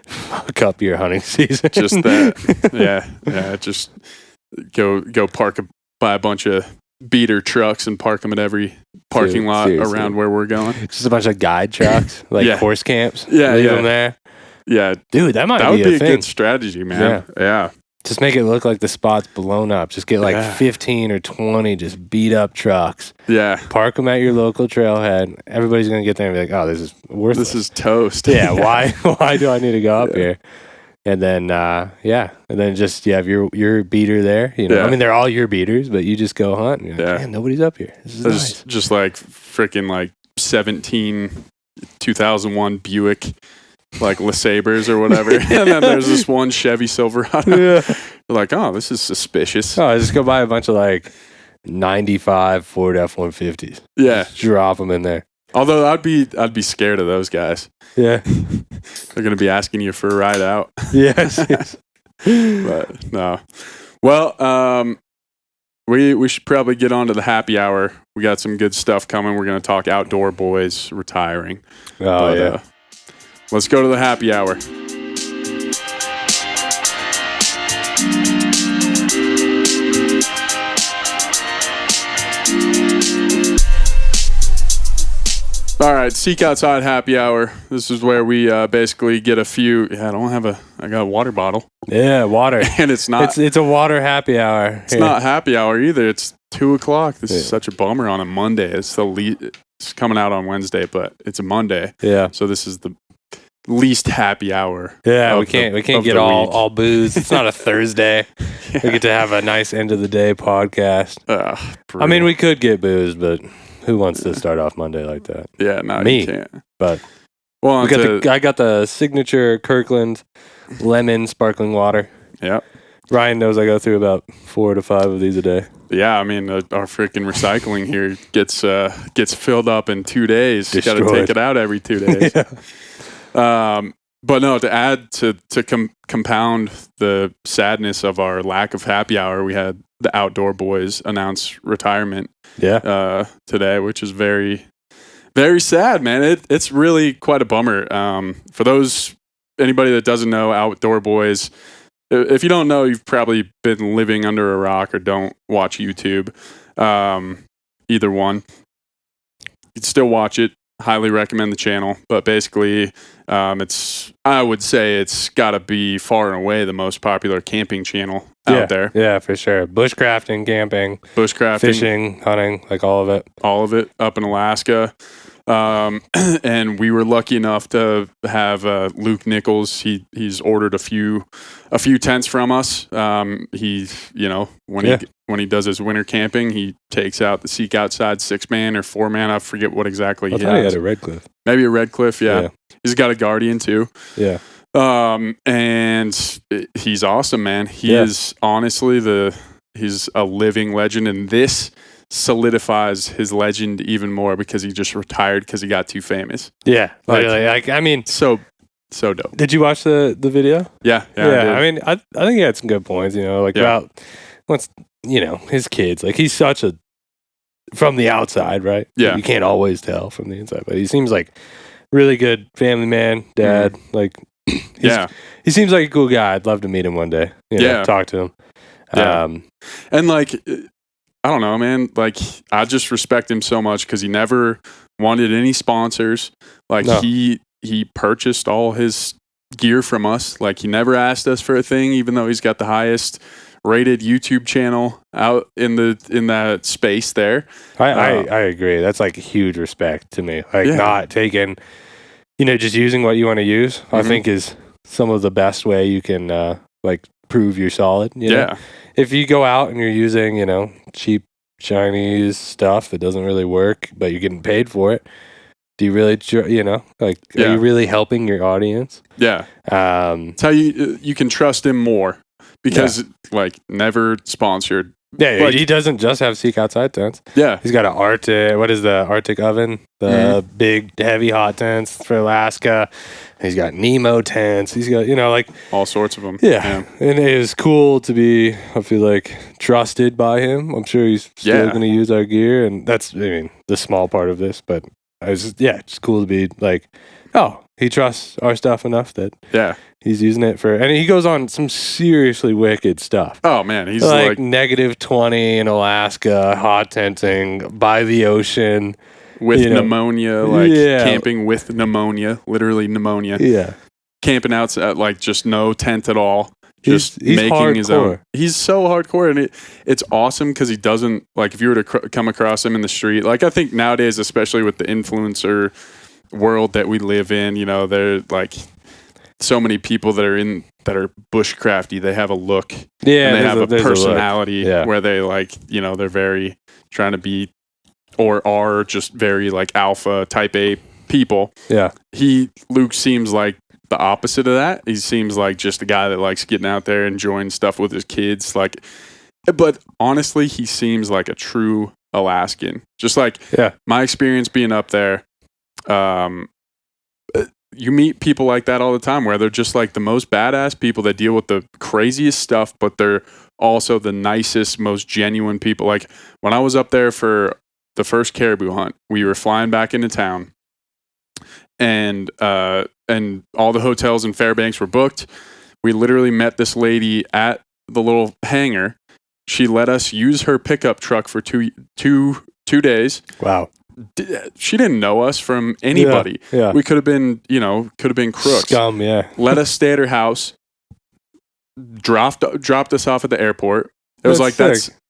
fuck up your hunting season. Just that. Yeah. Just go buy a bunch of beater trucks and park them at every parking lot around where we're going. Just a bunch of guide trucks, like horse camps. Leave them there. Yeah. Dude, that would be a good strategy, man. Yeah. Just make it look like the spot's blown up. Just get like 15 or 20 just beat up trucks. Yeah. Park them at your local trailhead. Everybody's going to get there and be like, oh, this is worthless. This is toast. Yeah. Why do I need to go up here? And then, and then just you have your beater there. I mean, they're all your beaters, but you just go hunt. And you're like, man, nobody's up here. This is nice. Just like freaking like 2001 Buick, like LeSabres or whatever. And then there's this one Chevy Silverado. Yeah. They're like, oh, this is suspicious. Oh, just go buy a bunch of like 95 Ford F-150s. Yeah. Just drop them in there. Although I'd be scared of those guys. Yeah. They're going to be asking you for a ride out. Yes. But no. Well, we should probably get on to the happy hour. We got some good stuff coming. We're going to talk outdoor boys retiring. Let's go to the happy hour. All right, Seek Outside happy hour. This is where we basically get a few. I got a water bottle. Yeah, water. And it's not. It's a water happy hour. It's not happy hour either. It's 2:00. This is such a bummer on a Monday. It's it's coming out on Wednesday, but it's a Monday. Yeah. So this is the least happy hour. Yeah, we can't get all booze. It's not a Thursday. Yeah. We get to have a nice end of the day podcast. I mean, we could get booze, but who wants to start off Monday like that? Yeah, no, me. You can't. But I got the signature Kirkland lemon sparkling water. Yeah. Ryan knows I go through about 4 to 5 of these a day. Yeah, I mean, our freaking recycling here gets filled up in 2 days. You got to Destroyed. take it out every 2 days. But no, to add to compound the sadness of our lack of happy hour, we had the Outdoor Boys announce retirement today, which is very, very sad, man. It's really quite a bummer. For anybody that doesn't know, Outdoor Boys, if you don't know, you've probably been living under a rock or don't watch YouTube. Either one. You'd still watch it. Highly recommend the channel. But basically, I would say it's got to be far and away the most popular camping channel out there. Yeah, for sure. Bushcrafting, camping, fishing, hunting, like all of it. All of it up in Alaska. And we were lucky enough to have Luke Nichols. He's ordered a few tents from us. When he does his winter camping, he takes out the Seek Outside 6-man or 4-man. I forget what exactly he has. He had a Red Cliff. Maybe a Red Cliff. Yeah. He's got a Guardian too. Yeah. And he's awesome, man. He is honestly he's a living legend, and this solidifies his legend even more because he just retired because he got too famous. Yeah, I mean, so dope. Did you watch the video? Yeah. I mean, I think he had some good points. About once his kids. Like he's such a from the outside, right? Yeah, you can't always tell from the inside, but he seems like really good family man, dad. Like, he seems like a cool guy. I'd love to meet him one day. Talk to him. And like, I don't know, man. Like, I just respect him so much because he never wanted any sponsors. Like, he purchased all his gear from us. Like, he never asked us for a thing, even though he's got the highest rated YouTube channel out in that space there. I agree. That's like huge respect to me. Like, not taking, just using what you want to use. I think is some of the best way you can prove you're solid. You know? If you go out and you're using, cheap Chinese stuff that doesn't really work, but you're getting paid for it, do you really, are you really helping your audience? Yeah. It's how you can trust him more because, never sponsored. Yeah, he doesn't just have Seek Outside tents. Yeah. He's got an Arctic oven, the big heavy hot tents for Alaska. He's got Nemo tents. He's got, all sorts of them. Yeah. And it is cool to be, I feel like, trusted by him. I'm sure he's still going to use our gear. And that's, the small part of this. But it's cool to be like, oh, he trusts our stuff enough that he's using it for, and he goes on some seriously wicked stuff. Oh man, he's like -20 in Alaska, hot tenting by the ocean with pneumonia, camping with pneumonia, literally pneumonia. Yeah, camping outside, just no tent at all. Just he's making hardcore. His own. He's so hardcore, and it's awesome because he doesn't if you were to come across him in the street. I think nowadays, especially with the influencer world that we live in, there are so many people that are bushcrafty. They have a look, and they have a personality where they they're very trying to be or are just very alpha type A people. Yeah, Luke seems like the opposite of that. He seems like just a guy that likes getting out there, enjoying stuff with his kids. But honestly, he seems like a true Alaskan. Just my experience being up there. You meet people like that all the time where they're just the most badass people that deal with the craziest stuff, but they're also the nicest, most genuine people. When I was up there for the first caribou hunt, we were flying back into town, and all the hotels in Fairbanks were booked. We literally met this lady at the little hangar. She let us use her pickup truck for two days. Wow. She didn't know us from anybody. Yeah. We could have been, crooks. Scum, yeah. Let us stay at her house. Dropped us off at the airport. It was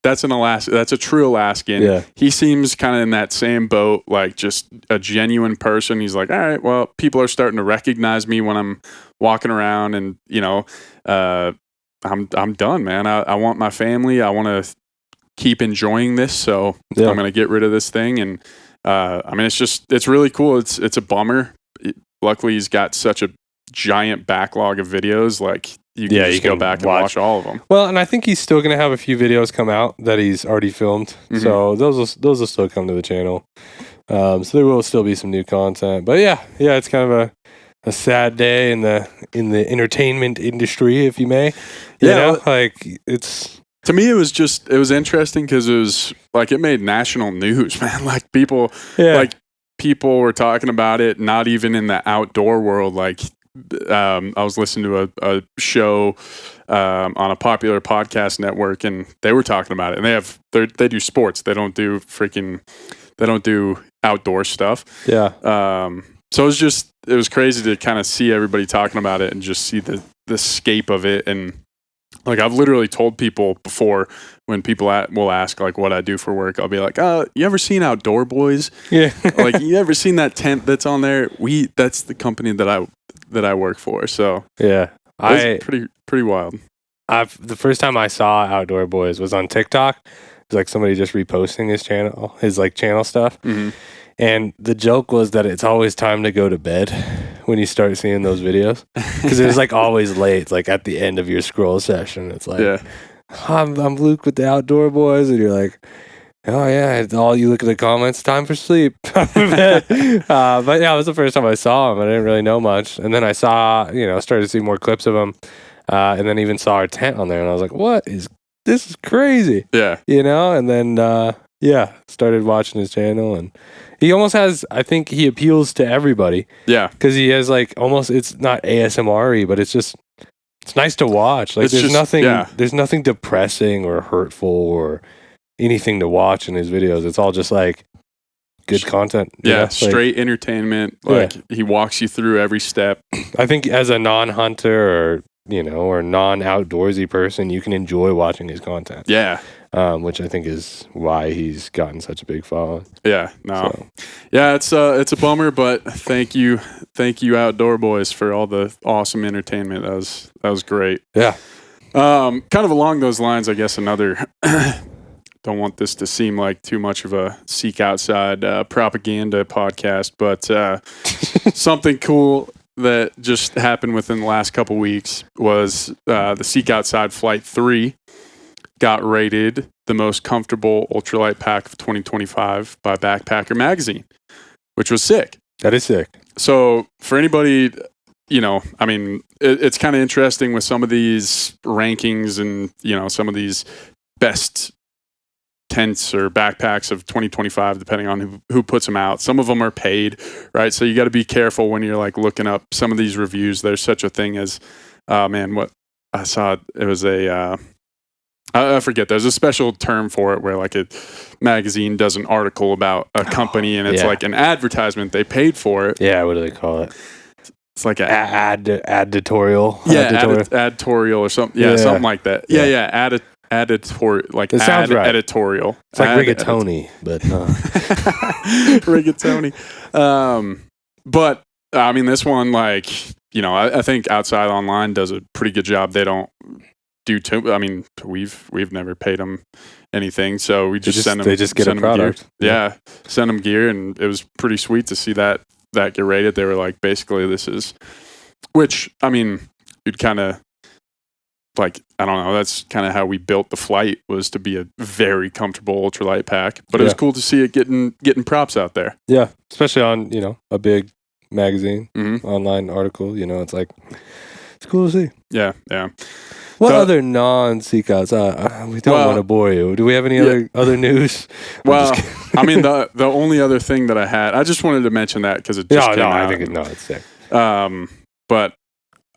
that's an Alaska. That's a true Alaskan. Yeah. He seems kind of in that same boat, just a genuine person. He's like, all right, well, people are starting to recognize me when I'm walking around, and I'm done, man. I want my family. I want to keep enjoying this, so I'm going to get rid of this thing. And it's really cool. It's a bummer. Luckily, he's got such a giant backlog of videos. you can just go back and watch all of them. Well, and I think he's still going to have a few videos come out that he's already filmed. Mm-hmm. So those will still come to the channel. So there will still be some new content. But yeah, it's kind of a sad day in the entertainment industry, if you may. You know, like it's... To me, it was interesting because it was like it made national news, man. Like people were talking about it, not even in the outdoor world. Like I was listening to a show on a popular podcast network, and they were talking about it. And they do sports. They don't do outdoor stuff. Yeah. So it was crazy to kind of see everybody talking about it and just see the scape of it. And like I've literally told people before when people will ask like what I do for work, I'll be like, you ever seen Outdoor Boys? Yeah. Like you ever seen that tent that's on there? That's the company that I work for. So yeah, it's pretty wild. The first time I saw Outdoor Boys was on TikTok. It was like somebody just reposting his like channel stuff. Mm-hmm. And the joke was that it's always time to go to bed when you start seeing those videos. Because it's like always late. It's like at the end of your scroll session. It's like, I'm Luke with the Outdoor Boys. And you're like, oh yeah, you look at the comments, time for sleep. But yeah, it was the first time I saw him. I didn't really know much. And then I saw, started to see more clips of him. And then even saw our tent on there. And I was like, this is crazy. Yeah. And then, started watching his channel, and he almost has, I think he appeals to everybody. Yeah. Because he has like almost, it's not ASMR-y, but it's nice to watch. Like there's nothing depressing or hurtful or anything to watch in his videos. It's all just like good content. Yeah. Straight entertainment. Like he walks you through every step. I think as a non-hunter or non-outdoorsy person, you can enjoy watching his content. Yeah. Which I think is why he's gotten such a big following. Yeah, no. So. Yeah, it's a bummer, but thank you Outdoor Boys for all the awesome entertainment. That was great. Yeah. Kind of along those lines, I guess another don't want this to seem like too much of a Seek Outside propaganda podcast, but something cool that just happened within the last couple weeks was the Seek Outside Flight 3 got rated the most comfortable ultralight pack of 2025 by Backpacker Magazine, which was sick. That is sick. So for anybody, it's kind of interesting with some of these rankings and, some of these best tents or backpacks of 2025, depending on who puts them out. Some of them are paid, right? So you got to be careful when you're like looking up some of these reviews. There's such a thing as, what I saw, it was I forget. There's a special term for it where like a magazine does an article about a company and it's like an advertisement. They paid for it. Yeah, what do they call it? It's like an additorial. Yeah, additorial or something. Yeah, something like that. Yeah. Editorial, like it sounds right. Editorial. It's like rigatoni, but rigatoni. But I mean, this one, like, I think Outside Online does a pretty good job. They don't do too. I mean, we've never paid them anything, so we just send them. They just get a product. Yeah, send them gear, and it was pretty sweet to see that get rated. They were like, basically, this is, which I mean, you'd kind of like, I don't know. That's kind of how we built the flight, was to be a very comfortable ultralight pack. But it was cool to see it getting props out there. Yeah, especially on a big magazine, online article. It's like it's cool to see. Yeah. What other non-Seek Outside? We don't want to bore you. Do we have any other news? Well, I mean, the only other thing that I had, I just wanted to mention that because it just came out. I think it's sick. But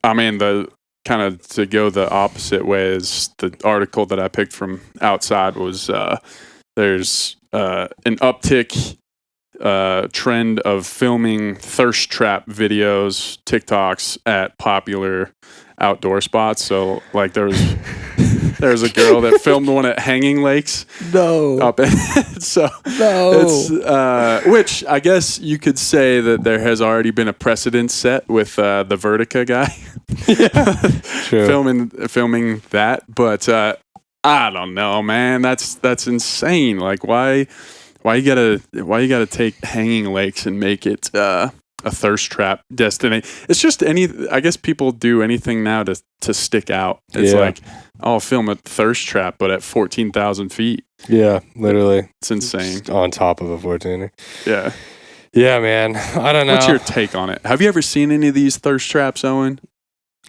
I mean, the kind of to go the opposite way is the article that I picked from Outside was there's an uptick trend of filming thirst trap videos, TikToks at popular outdoor spots. So like there's a girl that filmed one at Hanging Lakes. No. It's which I guess you could say that there has already been a precedent set with the Vertica guy. True. filming that, but I don't know, man. That's insane. Like why you gotta take Hanging Lakes and make it a thirst trap destination. It's just I guess people do anything now to stick out. It's like, I'll film a thirst trap, but at 14,000 feet. Yeah, literally. It's insane. Just on top of a 14er. Yeah. Yeah, man. I don't know. What's your take on it? Have you ever seen any of these thirst traps, Owen?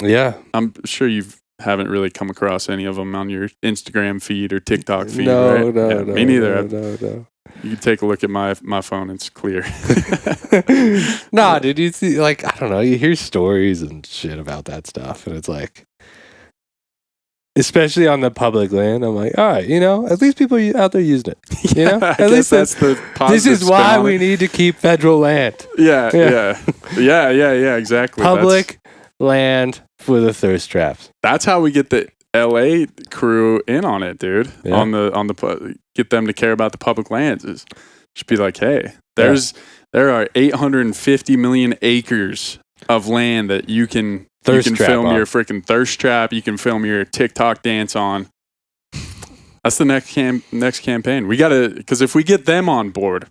Yeah. I'm sure you haven't really come across any of them on your Instagram feed or TikTok feed, No, right? no, Me neither. No. You can take a look at my phone. It's clear. Nah, dude, you see, like, I don't know. You hear stories and shit about that stuff, and it's like, especially on the public land, I'm like, all right, at least people out there using it. You know, I guess that's the positive This is spin why on we it. need to keep federal land. Yeah, exactly. Public land for the thirst traps. That's how we get the LA crew in on it, dude. Yeah. On the get them to care about the public lands. Just be like, hey, there are 850 million acres of land that you can film your freaking thirst trap. You can film your TikTok dance on. That's the next campaign. We gotta, because if we get them on board,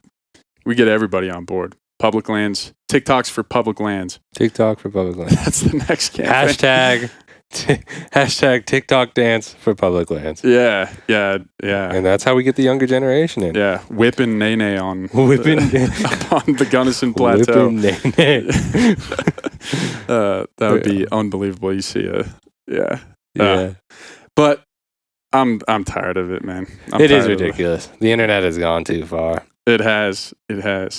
we get everybody on board. Public lands, TikToks for public lands. TikTok for public land. That's the next campaign. Hashtag TikTok dance for public lands. Yeah. And that's how we get the younger generation in. Yeah, whipping Nene on up on the Gunnison Plateau. Whipping Nene. That would be unbelievable. You see Yeah. But I'm tired of it, man. It is ridiculous. The internet has gone too far. It has. I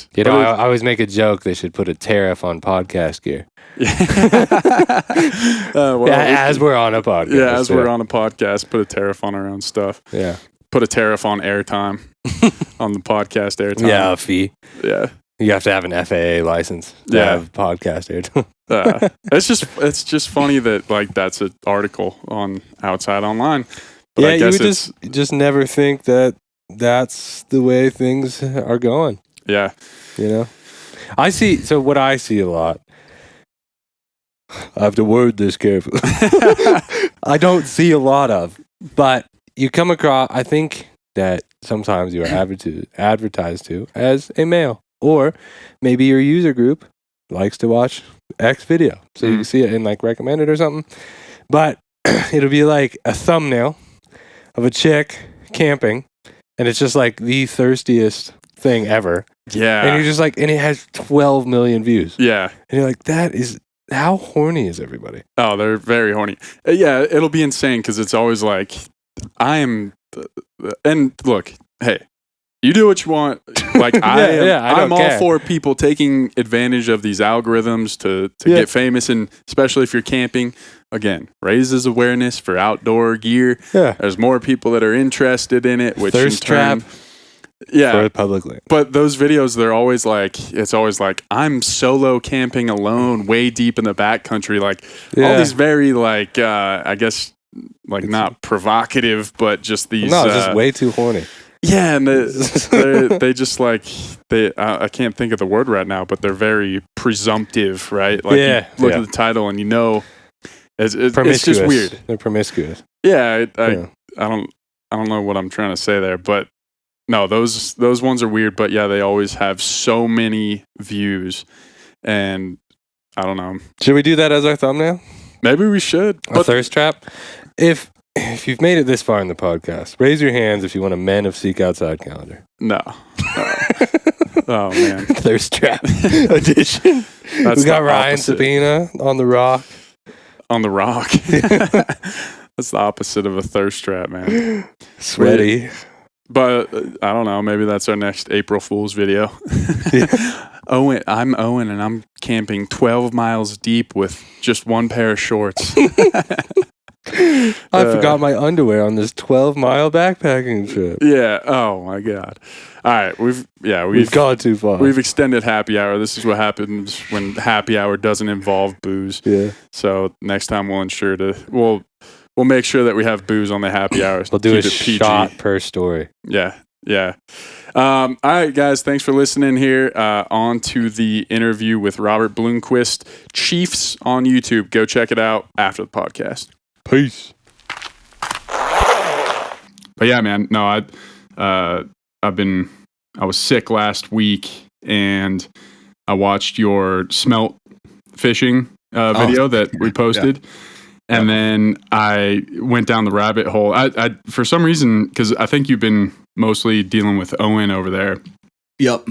always make a joke they should put a tariff on podcast gear. As we're on a podcast. Yeah, as we're on a podcast, put a tariff on our own stuff. Yeah. Put a tariff on airtime, on the podcast airtime. Yeah, a fee. Yeah. You have to have an FAA license to have podcast airtime. It's just funny that like that's an article on Outside Online. But yeah, I guess you would just never think that that's the way things are going. Yeah. What I see a lot, I have to word this carefully. I don't see a lot of, but you come across, I think that sometimes you are advertised to as a male, or maybe your user group likes to watch X video. So you see it in like recommended or something, but it'll be like a thumbnail of a chick camping, and it's just like the thirstiest thing ever. Yeah. And you're just like, and it has 12 million views. Yeah. And you're like, how horny is everybody? Oh, they're very horny. Yeah, it'll be insane because it's always like, and look, hey, you do what you want. Like I'm all for people taking advantage of these algorithms to get famous, and especially if you're camping. Again, raises awareness for outdoor gear. Yeah. There's more people that are interested in it, which thirst in turn, trap. Yeah. For the public land. But those videos, it's always like, I'm solo camping alone, way deep in the backcountry. Like all these very I guess not provocative, but just these. No, just way too horny. Yeah, and they just I can't think of the word right now, but they're very presumptive, right? Like you look at the title and it's just weird. They're promiscuous. Yeah, I don't know what I'm trying to say there, but no, those ones are weird. But yeah, they always have so many views, and I don't know. Should we do that as our thumbnail? Maybe we should. A thirst trap. If you've made it this far in the podcast, raise your hands if you want a Men of Seek Outside calendar. No. Oh man, thirst trap edition. We got Ryan Sabina on the rock. On the rock. That's the opposite of a thirst trap, man. Sweaty. But I don't know. Maybe that's our next April Fool's video. I'm Owen, and I'm camping 12 miles deep with just one pair of shorts. I forgot my underwear on this 12-mile backpacking trip. Yeah. Oh my God. All right. We've gone too far. We've extended happy hour. This is what happens when happy hour doesn't involve booze. Yeah. So next time we'll make sure that we have booze on the happy hours. We'll do a shot per story. Yeah. Yeah. All right, guys. Thanks for listening here. On to the interview with Robert Bloomquist, Cheifz on YouTube. Go check it out after the podcast. Peace. But yeah, man. No, I was sick last week, and I watched your smelt fishing video that we posted. And then I went down the rabbit hole. I for some reason, because I think you've been mostly dealing with Owen over there. Yep.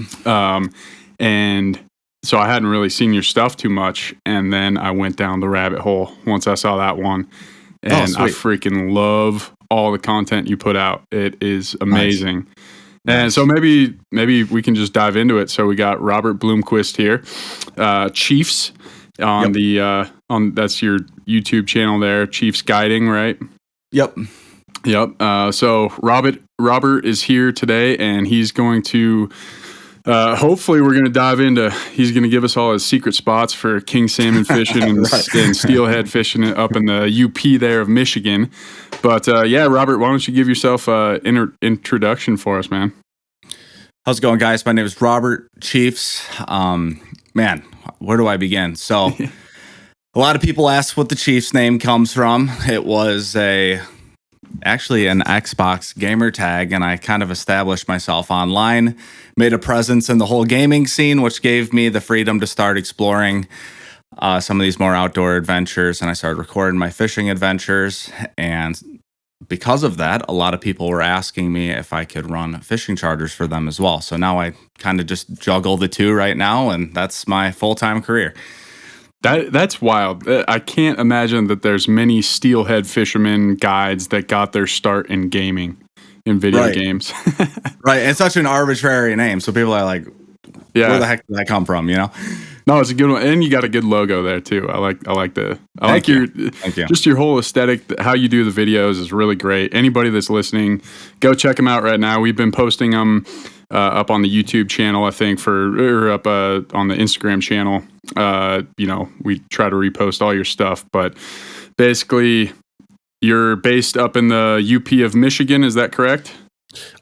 And so I hadn't really seen your stuff too much. And then I went down the rabbit hole once I saw that one. And I freaking love all the content you put out. It is amazing. Nice. And so maybe we can just dive into it. So we got Robert Bloomquist here, Cheifz on on that's your YouTube channel there, Cheifz Guiding, right? Yep. So Robert is here today, and he's going to hopefully we're going to dive into. He's going to give us all his secret spots for king salmon fishing and steelhead fishing up in the UP there of Michigan. But Robert, why don't you give yourself an introduction for us, man? How's it going, guys? My name is Robert Cheifz. Man, where do I begin? So, a lot of people ask what the Cheifz name comes from. It was actually an Xbox gamer tag, and I kind of established myself online, made a presence in the whole gaming scene, which gave me the freedom to start exploring some of these more outdoor adventures, and I started recording my fishing adventures. And because of that, a lot of people were asking me if I could run fishing charters for them as well. So now I kind of just juggle the two right now, and that's my full-time career. That's wild. I can't imagine that there's many steelhead fishermen guides that got their start in gaming, in video games. Right. And such an arbitrary name. So people are like, where the heck did that come from, you know? No, it's a good one. And you got a good logo there too. I like your Thank you. Just your whole aesthetic, how you do the videos is really great. Anybody that's listening, go check them out right now. We've been posting them up on the YouTube channel, I think, or up on the Instagram channel. We try to repost all your stuff, but basically you're based up in the UP of Michigan. Is that correct?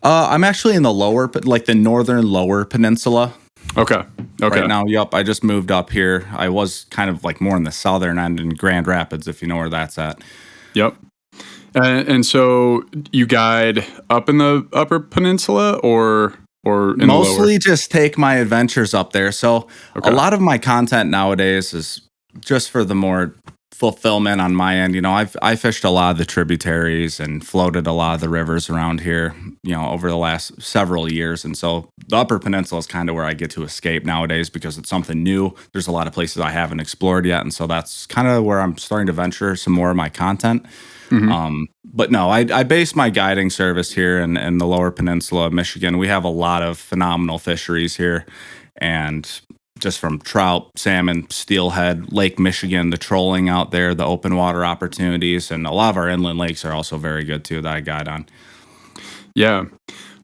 I'm actually in the northern lower peninsula. Okay. Right now, yep. I just moved up here. I was kind of like more in the southern end in Grand Rapids, if you know where that's at. Yep. And so you guide up in the upper peninsula or in mostly the just take my adventures up there. So a lot of my content nowadays is just for the more fulfillment on my end. I fished a lot of the tributaries and floated a lot of the rivers around here, over the last several years. And so the upper peninsula is kind of where I get to escape nowadays because it's something new. There's a lot of places I haven't explored yet. And so that's kind of where I'm starting to venture some more of my content. Mm-hmm. But no, I base my guiding service here in the lower peninsula of Michigan. We have a lot of phenomenal fisheries here, and just from trout, salmon, steelhead, Lake Michigan, the trolling out there, the open water opportunities, and a lot of our inland lakes are also very good too that I guide on. Yeah.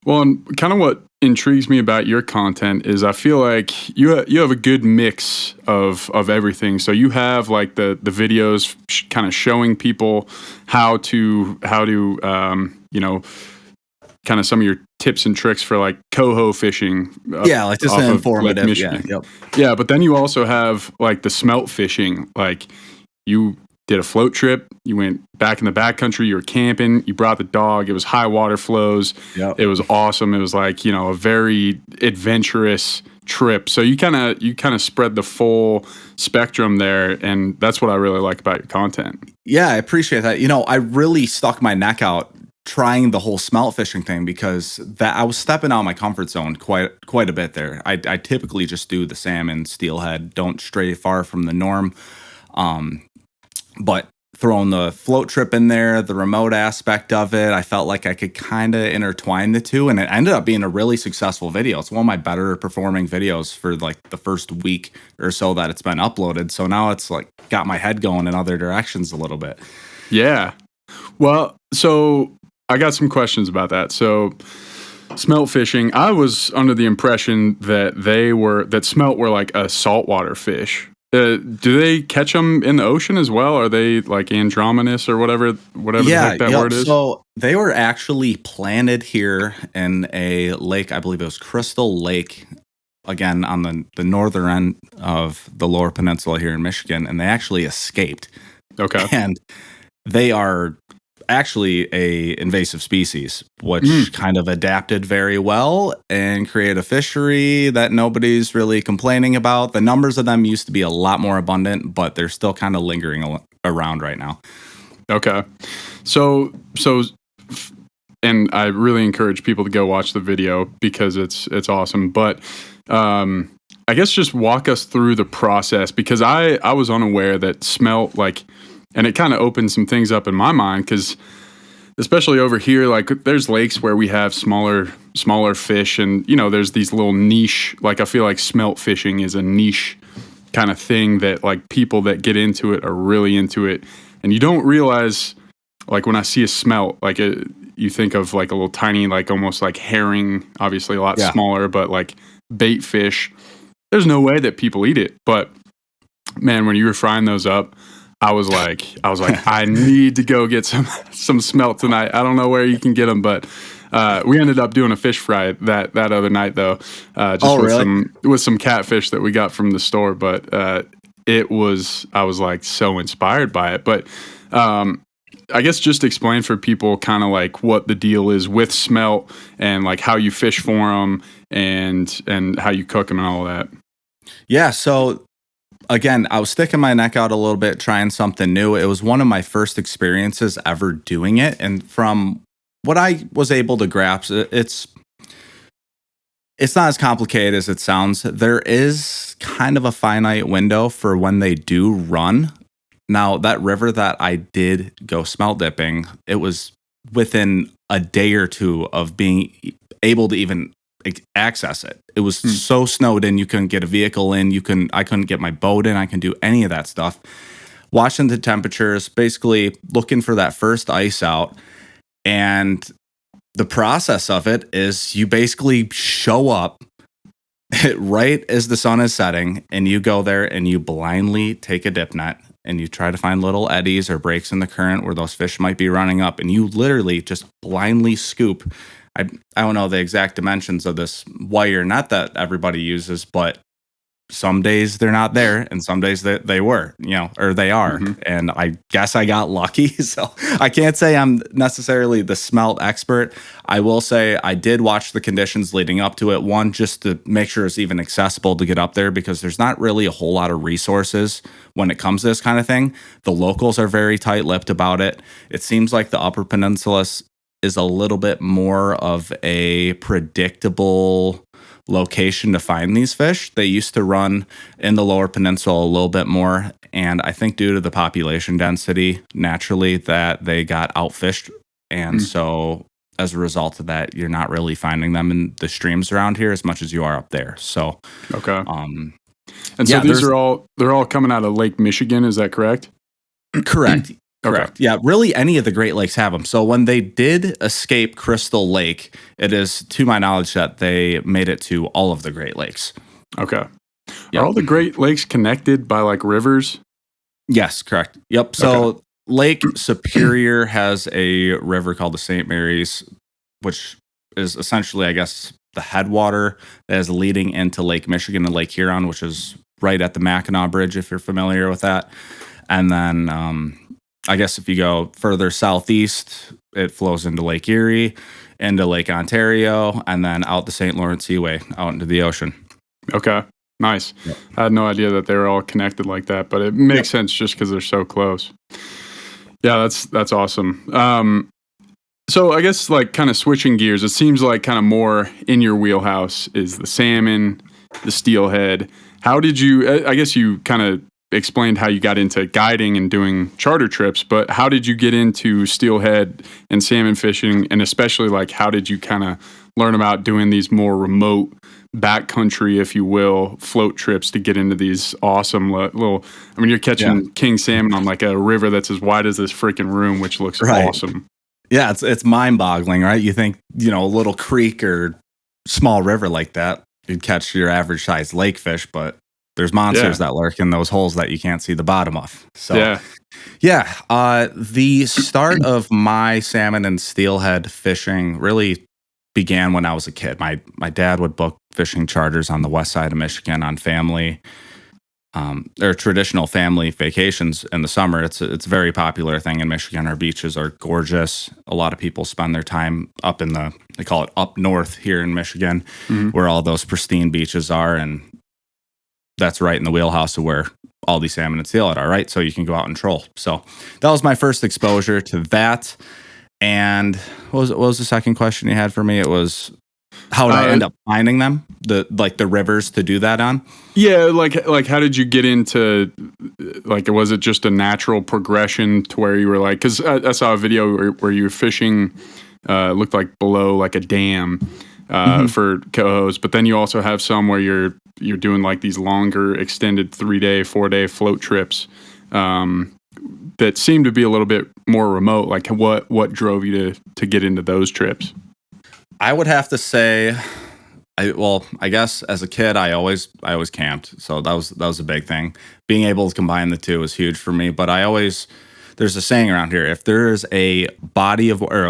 Well, and kind of what intrigues me about your content is I feel like you have a good mix of everything. So you have like the videos kind of showing people how to kind of some of your tips and tricks for like coho fishing. Like just an informative. Yeah, but then you also have like the smelt fishing. Like you did a float trip. You went back in the backcountry. You were camping. You brought the dog. It was high water flows. Yep. It was awesome. It was like a very adventurous trip. So you kind of spread the full spectrum there, and that's what I really like about your content. Yeah, I appreciate that. I really stuck my neck out trying the whole smelt fishing thing because that I was stepping out of my comfort zone quite a bit there. I typically just do the salmon, steelhead, don't stray far from the norm. But throwing the float trip in there, the remote aspect of it, I felt like I could kind of intertwine the two, and it ended up being a really successful video. It's one of my better performing videos for like the first week or so that it's been uploaded. So now it's like got my head going in other directions a little bit. Yeah. Well, so I got some questions about that. So smelt fishing, I was under the impression that smelt were like a saltwater fish. Do they catch them in the ocean as well? Are they like Andromenous or whatever the heck that word is? So they were actually planted here in a lake. I believe it was Crystal Lake, again, on the northern end of the lower peninsula here in Michigan. And they actually escaped. Okay. And they are actually a invasive species, which kind of adapted very well and created a fishery that nobody's really complaining about. The numbers of them used to be a lot more abundant, but they're still kind of lingering around right now. Okay. So, and I really encourage people to go watch the video because it's awesome. But I guess just walk us through the process, because I was unaware that smelt, like, and it kind of opened some things up in my mind, because especially over here, like there's lakes where we have smaller fish, and there's these little niche, like I feel like smelt fishing is a niche kind of thing that like people that get into it are really into it. And you don't realize, like when I see a smelt, like you think of like a little tiny, like almost like herring, obviously a lot smaller, but like bait fish. There's no way that people eat it. But man, when you were frying those up, I was like, I need to go get some smelt tonight. I don't know where you can get them, but we ended up doing a fish fry that other night though, with some catfish that we got from the store. But I was like so inspired by it. But I guess just explain for people kind of like what the deal is with smelt and like how you fish for them and how you cook them and all that. Yeah. So again, I was sticking my neck out a little bit, trying something new. It was one of my first experiences ever doing it. And from what I was able to grasp, it's not as complicated as it sounds. There is kind of a finite window for when they do run. Now, that river that I did go smelt dipping, it was within a day or two of being able to even access it. It was so snowed in, you couldn't get a vehicle in. I couldn't get my boat in. I couldn't do any of that stuff. Watching the temperatures, basically looking for that first ice out. And the process of it is you basically show up right as the sun is setting, and you go there and you blindly take a dip net and you try to find little eddies or breaks in the current where those fish might be running up, and you literally just blindly scoop. I don't know the exact dimensions of this wire, not that everybody uses, but some days they're not there and some days they were, or they are. And I guess I got lucky. So I can't say I'm necessarily the smelt expert. I will say I did watch the conditions leading up to it. One, just to make sure it's even accessible to get up there, because there's not really a whole lot of resources when it comes to this kind of thing. The locals are very tight-lipped about it. It seems like the Upper Peninsula is a little bit more of a predictable location to find these fish. They used to run in the Lower Peninsula a little bit more, and I think due to the population density, naturally, that they got outfished, and so as a result of that, you're not really finding them in the streams around here as much as you are up there. So okay, and so they're all coming out of Lake Michigan. Is that correct? Correct. Correct. Okay. Yeah, really any of the Great Lakes have them. So when they did escape Crystal Lake, it is to my knowledge that they made it to all of the Great Lakes. Okay. Yep. Are all the Great Lakes connected by like rivers? Yes, correct. Yep. So Lake Superior has a river called the St. Mary's, which is essentially, I guess, the headwater that is leading into Lake Michigan and Lake Huron, which is right at the Mackinac Bridge, if you're familiar with that. And then I guess if you go further southeast, it flows into Lake Erie, into Lake Ontario, and then out the St. Lawrence Seaway, out into the ocean. Okay, nice. Yep. I had no idea that they were all connected like that, but it makes sense just because they're so close. Yeah, that's awesome. So I guess like kind of switching gears, it seems like kind of more in your wheelhouse is the salmon, the steelhead. How did you, I guess you kind of explained how you got into guiding and doing charter trips, but how did you get into steelhead and salmon fishing? And especially like, how did you kind of learn about doing these more remote backcountry, if you will, float trips to get into these awesome little, I mean, you're catching king salmon on like a river that's as wide as this freaking room, which looks awesome. Yeah. It's mind boggling, right? You think, a little creek or small river like that, you'd catch your average size lake fish, but there's monsters that lurk in those holes that you can't see the bottom of. So, the start of my salmon and steelhead fishing really began when I was a kid. My dad would book fishing charters on the west side of Michigan on family. or traditional family vacations in the summer. It's a very popular thing in Michigan. Our beaches are gorgeous. A lot of people spend their time up in they call it up north here in Michigan, where all those pristine beaches are. And that's right in the wheelhouse of where all these salmon and steelhead are, right? So you can go out and troll. So that was my first exposure to that. And what was the second question you had for me? It was, how did I end up finding them? The rivers to do that on? Yeah, like how did you get into, like, was it just a natural progression to where you were like, because I saw a video where you were fishing, looked like below like a dam for cohos, but then you also have some where you're doing like these longer extended 3-day, 4-day float trips that seem to be a little bit more remote. Like what drove you to get into those trips? I would have to say, I guess as a kid, I always camped. So that was a big thing. Being able to combine the two was huge for me. But there's a saying around here: if there is a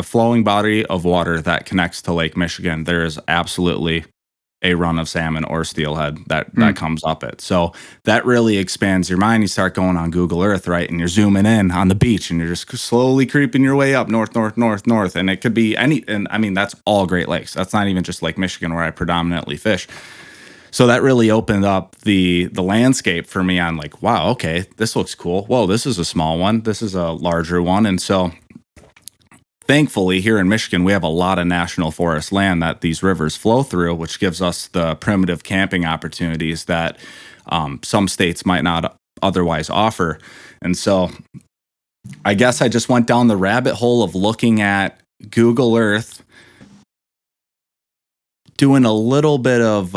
flowing body of water that connects to Lake Michigan, there is absolutely a run of salmon or steelhead that comes up it. So that really expands your mind. You start going on Google Earth, right? And you're zooming in on the beach and you're just slowly creeping your way up north. And it could be that's all Great Lakes. That's not even just Lake Michigan where I predominantly fish. So that really opened up the landscape for me on like, wow, okay, this looks cool. Whoa, this is a small one. This is a larger one. And so thankfully, here in Michigan, we have a lot of national forest land that these rivers flow through, which gives us the primitive camping opportunities that some states might not otherwise offer. And so I guess I just went down the rabbit hole of looking at Google Earth, doing a little bit of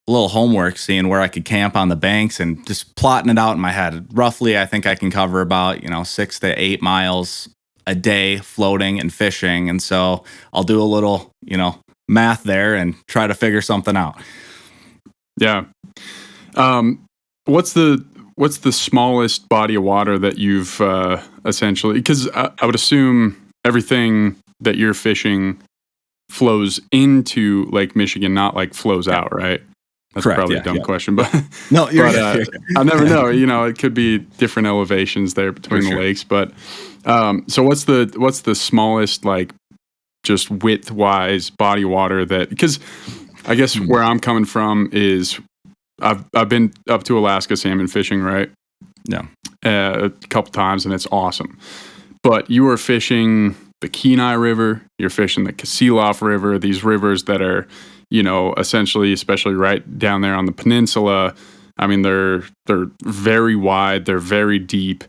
little homework, seeing where I could camp on the banks and just plotting it out in my head. Roughly, I think I can cover about 6 to 8 miles a day floating and fishing. And so I'll do a little, math there and try to figure something out. Yeah. What's the smallest body of water that you've essentially, because I would assume everything that you're fishing flows into Lake Michigan, not like flows out, right? That's correct, probably a dumb question, but no, you're I never know. It could be different elevations there between the lakes. But so what's the smallest, like, just width wise body of water that? Because I guess where I'm coming from is I've been up to Alaska salmon fishing, right? Yeah, a couple times, and it's awesome. But you are fishing the Kenai River, you're fishing the Kasilof River, these rivers that are, essentially, especially right down there on the peninsula. I mean, they're very wide, they're very deep.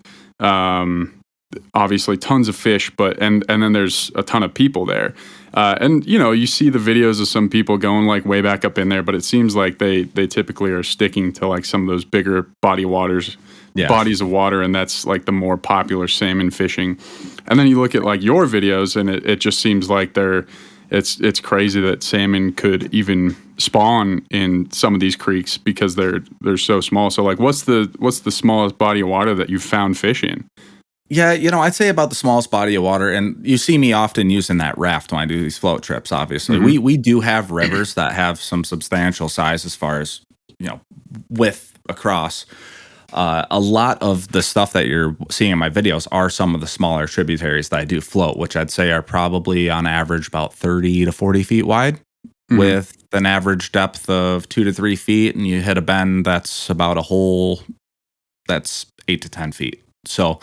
Obviously, tons of fish, but and then there's a ton of people there. And you see the videos of some people going like way back up in there, but it seems like they typically are sticking to like some of those bigger bodies of water, and that's like the more popular salmon fishing. And then you look at like your videos, and it just seems like it's crazy that salmon could even spawn in some of these creeks because they're so small. So like, what's the smallest body of water that you've found fish in? Yeah, I'd say about the smallest body of water, and you see me often using that raft when I do these float trips, obviously. Mm-hmm. We do have rivers that have some substantial size as far as, width across. A lot of the stuff that you're seeing in my videos are some of the smaller tributaries that I do float, which I'd say are probably on average about 30 to 40 feet wide, with an average depth of 2 to 3 feet, and you hit a bend that's about a hole that's 8 to 10 feet. So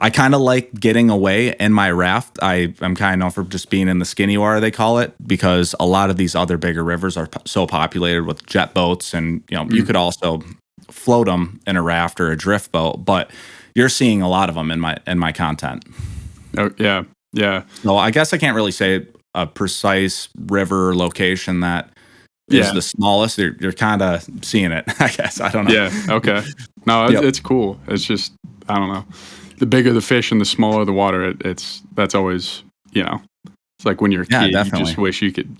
I kind of like getting away in my raft. I'm kind of known for just being in the skinny water, they call it, because a lot of these other bigger rivers are so populated with jet boats, and you could also float them in a raft or a drift boat, but you're seeing a lot of them in my content. Oh yeah. So I guess I can't really say a precise river location that is the smallest. You're kind of seeing it, I guess. I don't know. Yeah. Okay. No, it's cool. It's just, I don't know. The bigger the fish and the smaller the water, that's always, it's like when you're a kid, you just wish you could,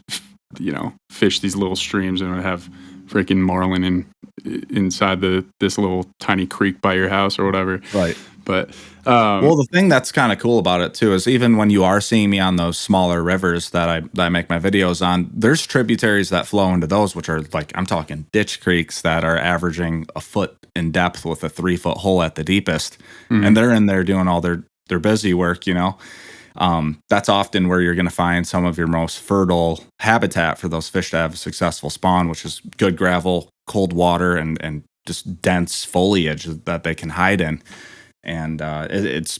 fish these little streams and have freaking marlin inside this little tiny creek by your house or whatever. Right. But well, the thing that's kind of cool about it too is even when you are seeing me on those smaller rivers that I make my videos on, there's tributaries that flow into those, which are like, I'm talking ditch creeks that are averaging a foot in depth with a 3-foot hole at the deepest, and they're in there doing all their busy work. That's often where you're going to find some of your most fertile habitat for those fish to have a successful spawn, which is good gravel, cold water, and just dense foliage that they can hide in. And it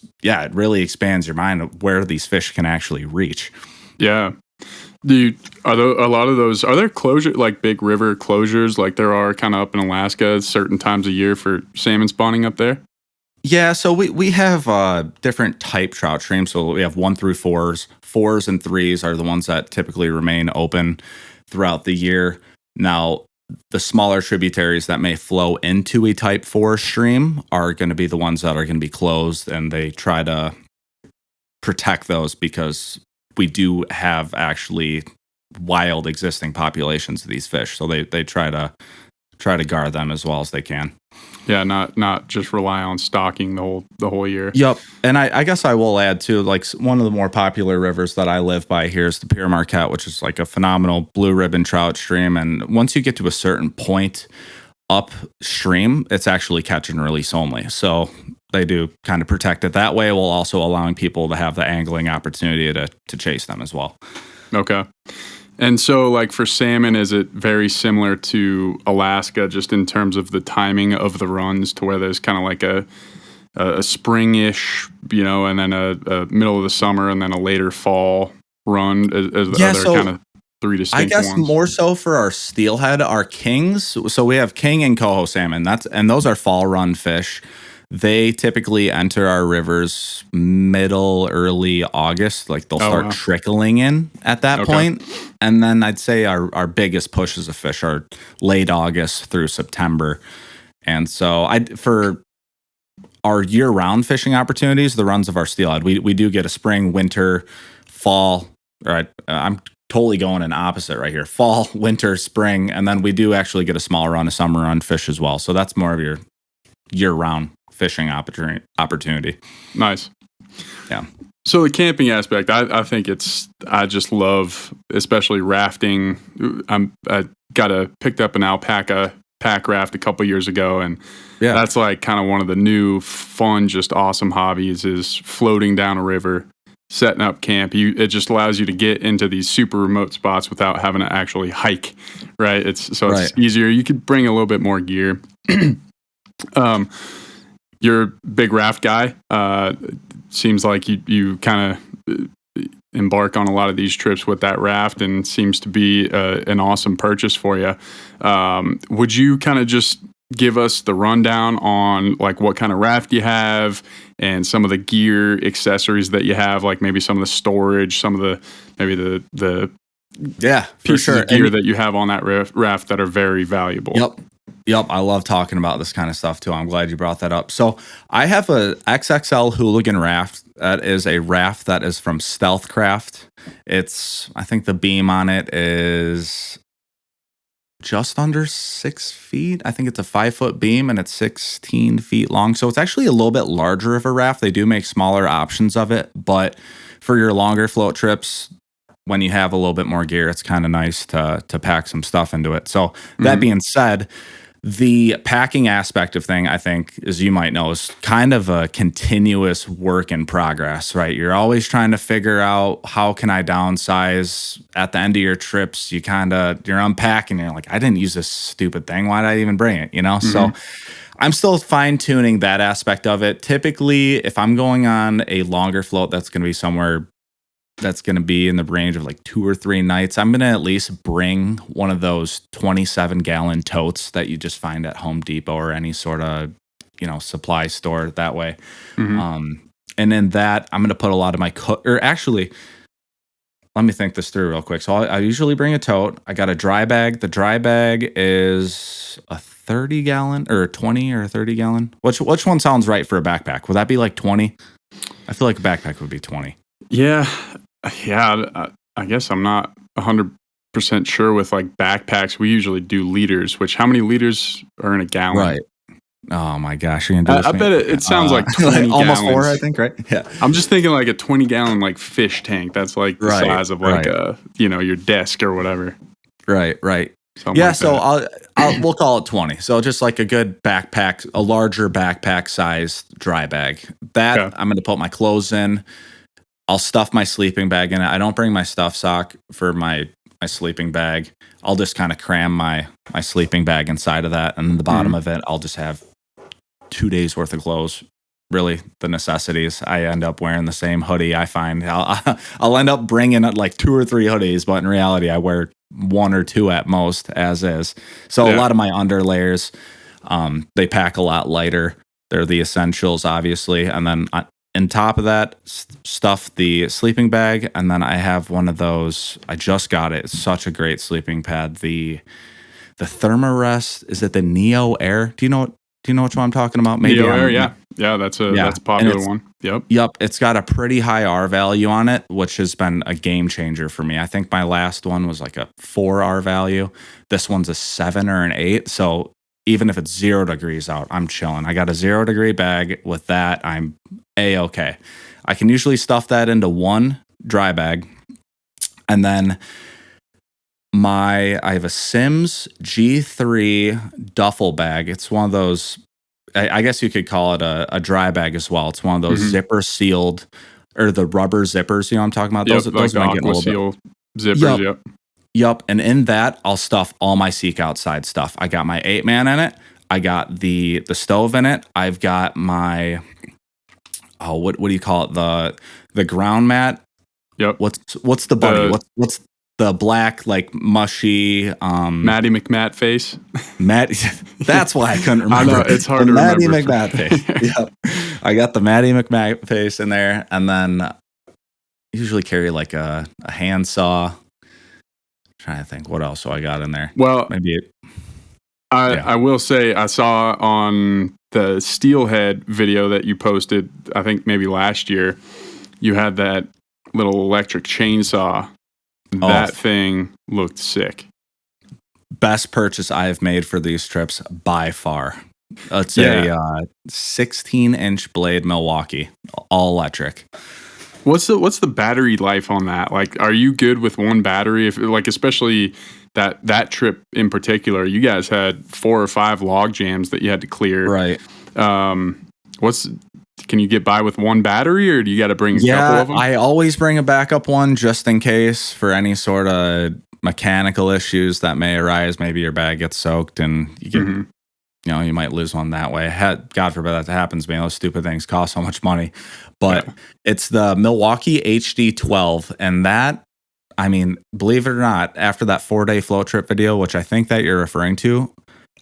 really expands your mind of where these fish can actually reach. Yeah. Are there closure, like big river closures like there are kind of up in Alaska certain times of year for salmon spawning up there? Yeah, so we have different type trout streams. So we have 1 through 4s. 4s and 3s are the ones that typically remain open throughout the year. Now, the smaller tributaries that may flow into a type 4 stream are going to be the ones that are going to be closed, and they try to protect those because we do have actually wild existing populations of these fish. So they try to guard them as well as they can. Yeah, not just rely on stocking the whole year. Yep. And I guess I will add too, like one of the more popular rivers that I live by here is the Pere Marquette, which is like a phenomenal blue ribbon trout stream. And once you get to a certain point upstream, it's actually catch and release only. So they do kind of protect it that way, while also allowing people to have the angling opportunity to chase them as well. Okay. And so, like for salmon, is it very similar to Alaska, just in terms of the timing of the runs, to where there's kind of like a spring-ish, and then a middle of the summer, and then a later fall run? Are there kind of 3 distinct ones? I guess more so for our steelhead, our kings. So we have king and coho salmon. And those are fall run fish. They typically enter our rivers early August. Like they'll start trickling in at that point. And then I'd say our biggest pushes of fish are late August through September. And so for our year-round fishing opportunities, the runs of our steelhead, we do get a spring, winter, fall. Right, I'm totally going in opposite right here. Fall, winter, spring, and then we do actually get a small run, a summer run fish as well. So that's more of your year-round fishing opportunity. Nice. Yeah. So the camping aspect, I think I just love, especially rafting. Picked up an alpaca pack raft a couple years ago, and that's like kind of one of the new fun, just awesome hobbies is floating down a river, setting up camp. It just allows you to get into these super remote spots without having to actually hike, right? It's easier. You could bring a little bit more gear. You're a big raft guy. Seems like you kind of embark on a lot of these trips with that raft, and seems to be an awesome purchase for you. Would you kind of just give us the rundown on like what kind of raft you have and some of the gear accessories that you have, like maybe some of the storage, some of the pieces of gear that you have on that raft that are very valuable? Yep, I love talking about this kind of stuff too. I'm glad you brought that up. So I have a XXL Hooligan raft. That is a raft that is from Stealth Craft. I think the beam on it is just under 6 feet. I think it's a 5-foot beam and it's 16 feet long. So it's actually a little bit larger of a raft. They do make smaller options of it, but for your longer float trips, when you have a little bit more gear, it's kind of nice to pack some stuff into it. So that being said, the packing aspect of thing, I think, as you might know, is kind of a continuous work in progress, right? You're always trying to figure out, how can I downsize? At the end of your trips, you're unpacking and you're like, I didn't use this stupid thing. Why did I even bring it? So I'm still fine tuning that aspect of it. Typically, if I'm going on a longer float, that's going to be somewhere that's going to be in the range of like 2 or 3 nights, I'm going to at least bring one of those 27-gallon totes that you just find at Home Depot or any sort of, supply store that way. And in that, I'm going to put a lot of my actually, let me think this through real quick. So I usually bring a tote. I got a dry bag. The dry bag is a 30-gallon or 20 or 30-gallon. Which one sounds right for a backpack? Would that be like 20? I feel like a backpack would be 20. Yeah, I guess I'm not 100% 100% sure with like backpacks. We usually do liters, which how many liters are in a gallon? Right. Oh my gosh, you're gonna do this I to me? bet it sounds like 20 almost gallons. 4, I think, right? Yeah. I'm just thinking like a 20 gallon like fish tank. That's like the Right, size of like right. your desk or whatever. Right. Something Yeah, like so that. we'll call it 20. So just like a good backpack, a larger backpack size dry bag. That Okay. I'm going to put my clothes in. I'll stuff my sleeping bag in it. I don't bring my stuff sock for my sleeping bag. I'll just kind of cram my sleeping bag inside of that, and then the bottom of it, I'll just have 2 days worth of clothes. Really, the necessities. I end up wearing the same hoodie. I find I'll end up bringing like 2 or 3 hoodies, but in reality, I wear 1 or 2 at most, as is. So a lot of my underlayers, they pack a lot lighter. They're the essentials, obviously, and then on top of that, stuff the sleeping bag, and then I have one of those. I just got it. It's such a great sleeping pad. The Thermarest. Is it the Neo Air? Do you know which one I'm talking about? Maybe Neo Air, yeah, that's a popular one. Yep. It's got a pretty high R value on it, which has been a game changer for me. I think my last one was like a 4 R value. This one's a 7 or an 8. So even if it's 0 degrees out, I'm chilling. I got a 0 degree bag with that. I'm A-okay. I can usually stuff that into one dry bag, and then I have a Sims G3 duffel bag. It's one of those, I guess you could call it a dry bag as well. It's one of those zipper sealed, or the rubber zippers. You know what I'm talking about? Yep, Those like might get a little Seal bit. zippers. Yep. And in that, I'll stuff all my Seek Outside stuff. I got my 8-man in it. I got the stove in it. I've got my, what do you call it? The ground mat. Yep. What's the buddy? What's the black, like mushy Maddie McMatt face. Matt, that's why I couldn't remember. I know, it's hard to Maddie remember. McMatt face. Yep. I got the Maddie McMatt face in there, and then usually carry like a handsaw. Trying to think what else I got in there. Well, maybe I will say I saw on the Steelhead video that you posted, I think maybe last year, you had that little electric chainsaw. That thing looked sick. Best purchase I have made for these trips by far. It's a 16-inch blade Milwaukee, all electric. What's the battery life on that? Like, are you good with one battery? If like, especially that trip in particular, you guys had 4 or 5 log jams that you had to clear. Right. Can you get by with one battery, or do you got to bring a couple of them? I always bring a backup one just in case for any sort of mechanical issues that may arise. Maybe your bag gets soaked and you get, you might lose one that way. God forbid that happens to me. Those stupid things cost so much money. But it's the Milwaukee HD12, and that, I mean, believe it or not, after that 4-day float trip video, which I think that you're referring to,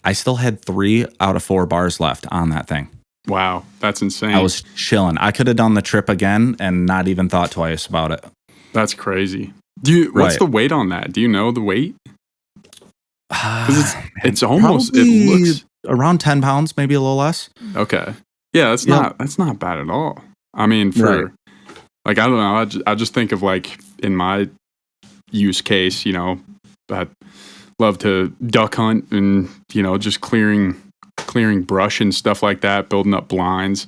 I still had 3 out of 4 bars left on that thing. Wow, that's insane. I was chilling. I could have done the trip again and not even thought twice about it. That's crazy. What's the weight on that? Do you know the weight? Because it's almost, it looks around 10 pounds, maybe a little less. Okay. Yeah, that's not bad at all. I mean, like, I don't know. I just think of like in my use case, I love to duck hunt and, just clearing brush and stuff like that, building up blinds.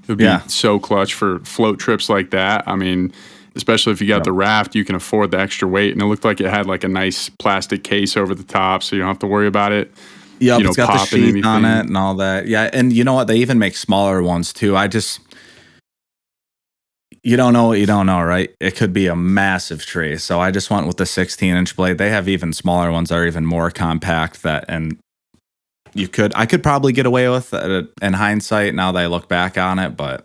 It would be so clutch for float trips like that. I mean, especially if you got the raft, you can afford the extra weight. And it looked like it had like a nice plastic case over the top, so you don't have to worry about it. Yeah, it's got the sheath on it and all that. Yeah, and you know what? They even make smaller ones too. You don't know what you don't know, right? It could be a massive tree. So I just went with the 16-inch blade. They have even smaller ones that are even more compact I could probably get away with it in hindsight now that I look back on it, but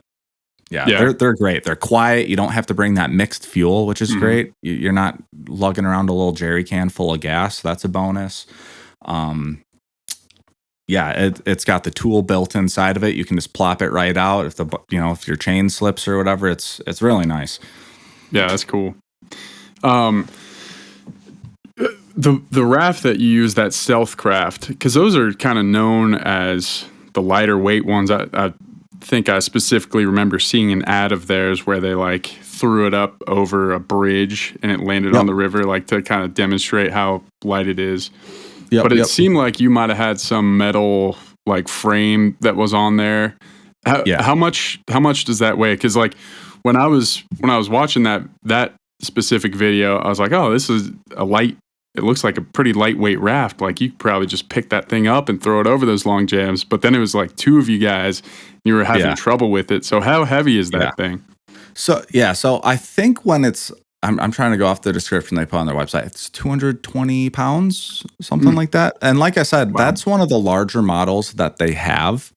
they're great. They're quiet. You don't have to bring that mixed fuel, which is great. You're not lugging around a little jerry can full of gas. That's a bonus. It's got the tool built inside of it. You can just plop it right out if your chain slips or whatever. It's really nice. Yeah, that's cool. The raft that you use, that Stealth craft, because those are kind of known as the lighter weight ones. think I specifically remember seeing an ad of theirs where they like threw it up over a bridge and it landed on the river, like to kind of demonstrate how light it is. But it seemed like you might have had some metal like frame that was on there. How much does that weigh? Because like when I was watching that specific video, I was like, oh, this is it looks like a pretty lightweight raft. Like you could probably just pick that thing up and throw it over those long jams. But then it was like two of you guys, and you were having trouble with it. So how heavy is that thing? So I think when it's, I'm trying to go off the description they put on their website. It's 220 pounds, something like that. And like I said, that's one of the larger models that they have.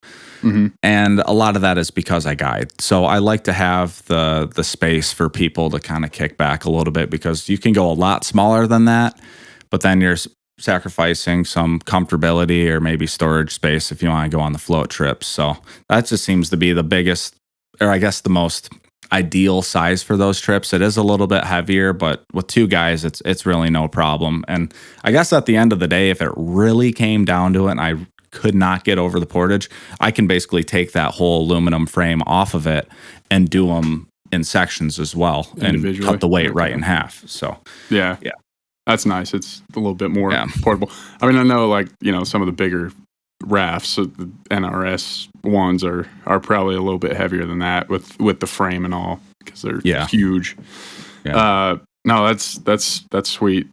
And a lot of that is because I guide. So I like to have the space for people to kind of kick back a little bit, because you can go a lot smaller than that, but then you're sacrificing some comfortability or maybe storage space if you want to go on the float trips. So that just seems to be the biggest, or I guess the most ideal size for those trips. It is a little bit heavier, but with two guys, it's really no problem. And I guess at the end of the day, if it really came down to it and I could not get over the portage, I can basically take that whole aluminum frame off of it and do them in sections as well and cut the weight right in half. So yeah, that's nice. It's a little bit more portable. I mean, I know like, some of the bigger rafts, the NRS ones are probably a little bit heavier than that with the frame and all, because they're huge. No, that's sweet.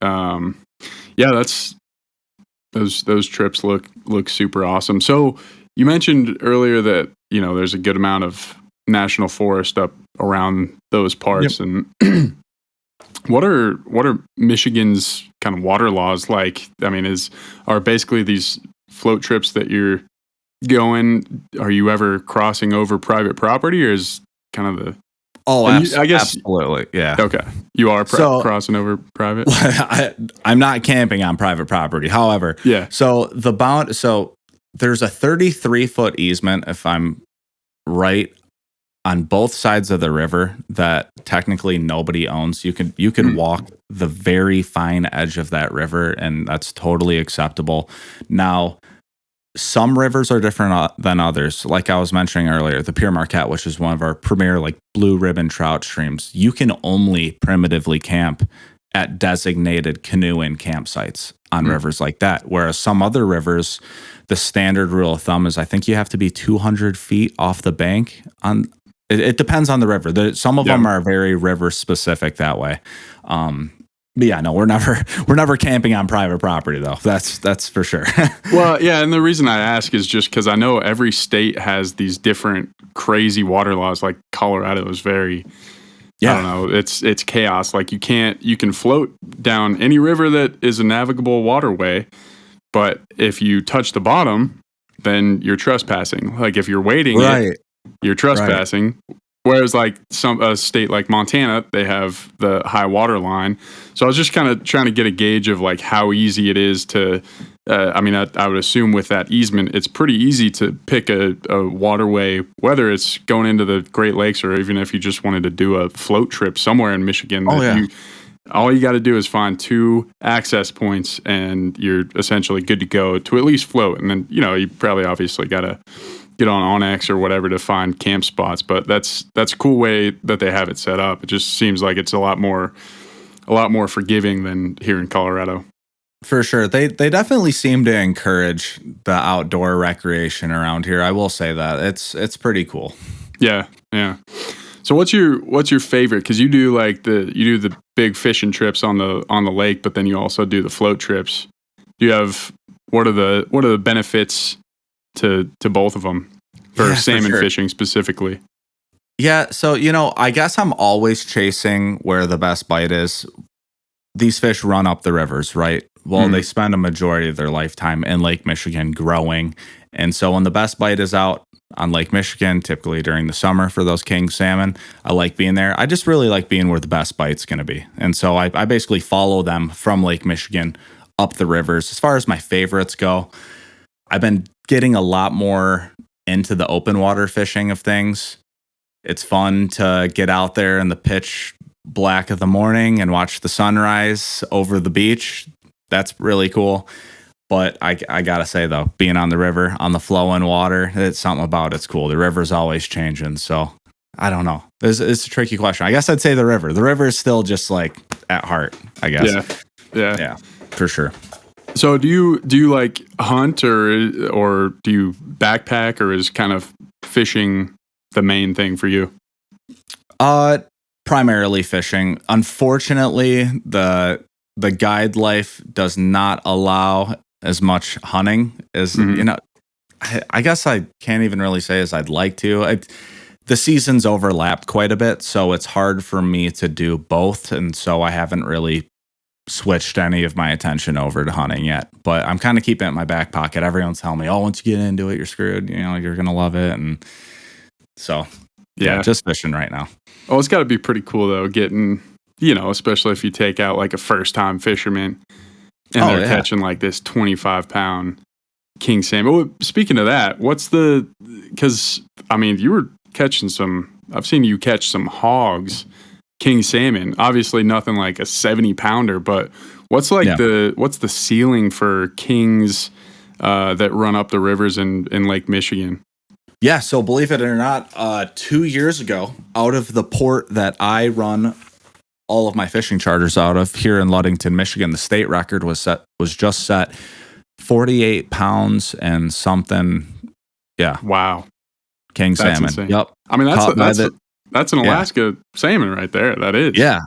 Those trips look super awesome. So you mentioned earlier that there's a good amount of national forest up around those parts, and what are Michigan's kind of water laws like? I mean, are basically these float trips that you're going, are you ever crossing over private property, or is kind of the I guess absolutely, yeah. Okay, you are crossing over private. I'm not camping on private property. However, So there's a 33-foot easement, if I'm right, on both sides of the river that technically nobody owns. You can walk the very fine edge of that river, and that's totally acceptable. Now, some rivers are different than others. Like I was mentioning earlier, the Pere Marquette, which is one of our premier like blue ribbon trout streams, you can only primitively camp at designated canoe-in campsites on rivers like that. Whereas some other rivers, the standard rule of thumb is I think you have to be 200 feet off the bank. It depends on the river. Some of them are very river specific that way. But yeah, no, we're never camping on private property though. That's for sure. Well, yeah, and the reason I ask is just because I know every state has these different crazy water laws. Like Colorado is very, I don't know, it's chaos. Like you can float down any river that is a navigable waterway, but if you touch the bottom, then you're trespassing. Like if you're wading you're trespassing. Right. Whereas like a state like Montana, they have the high water line. So I was just kind of trying to get a gauge of like how easy it is to, I would assume with that easement, it's pretty easy to pick a waterway, whether it's going into the Great Lakes or even if you just wanted to do a float trip somewhere in Michigan. All you got to do is find 2 access points and you're essentially good to go to at least float. And then, you probably obviously got to get on Onyx or whatever to find camp spots, but that's a cool way that they have it set up. It just seems like it's a lot more forgiving than here in Colorado. For sure. They definitely seem to encourage the outdoor recreation around here. I will say that. It's pretty cool. Yeah. So what's your favorite? Because you do the big fishing trips on the lake, but then you also do the float trips. Do you have what are the benefits to both of them for salmon fishing specifically? Yeah, so I guess I'm always chasing where the best bite is. These fish run up the rivers, right? Well, they spend a majority of their lifetime in Lake Michigan growing. And so when the best bite is out on Lake Michigan, typically during the summer for those king salmon, I like being there. I just really like being where the best bite's going to be. And so I basically follow them from Lake Michigan up the rivers. As far as my favorites go, I've been getting a lot more into the open water fishing of things. It's fun to get out there in the pitch black of the morning and watch the sunrise over the beach. That's really cool. But I gotta say though, being on the river, on the flowing water, it's something about it's cool. The river's always changing, so I don't know. It's a tricky question. I guess I'd say the river. The river is still just like at heart, I guess. Yeah, for sure. So do you like hunt or do you backpack, or is kind of fishing the main thing for you? Primarily fishing. Unfortunately, the guide life does not allow as much hunting as I guess I can't even really say as I'd like to. The seasons overlapped quite a bit, so it's hard for me to do both, and so I haven't really switched any of my attention over to hunting yet. But I'm kind of keeping it in my back pocket. Everyone's telling me, "Oh, once you get into it, you're screwed. You're gonna love it." And so, yeah, just fishing right now. Oh, it's got to be pretty cool though, getting especially if you take out like a first time fisherman and they're catching like this 25-pound king salmon. Well, speaking of that, because I mean, you were catching I've seen you catch some hogs, king salmon, obviously nothing like a 70-pounder, but what's the ceiling for kings that run up the rivers in Lake Michigan? Yeah, so believe it or not, 2 years ago, out of the port that I run all of my fishing charters out of here in Ludington, Michigan, the state record was just set 48 pounds and something. Yeah. Wow. King salmon. Insane. Yep. I mean, that's an Alaska salmon right there. That is. Yeah.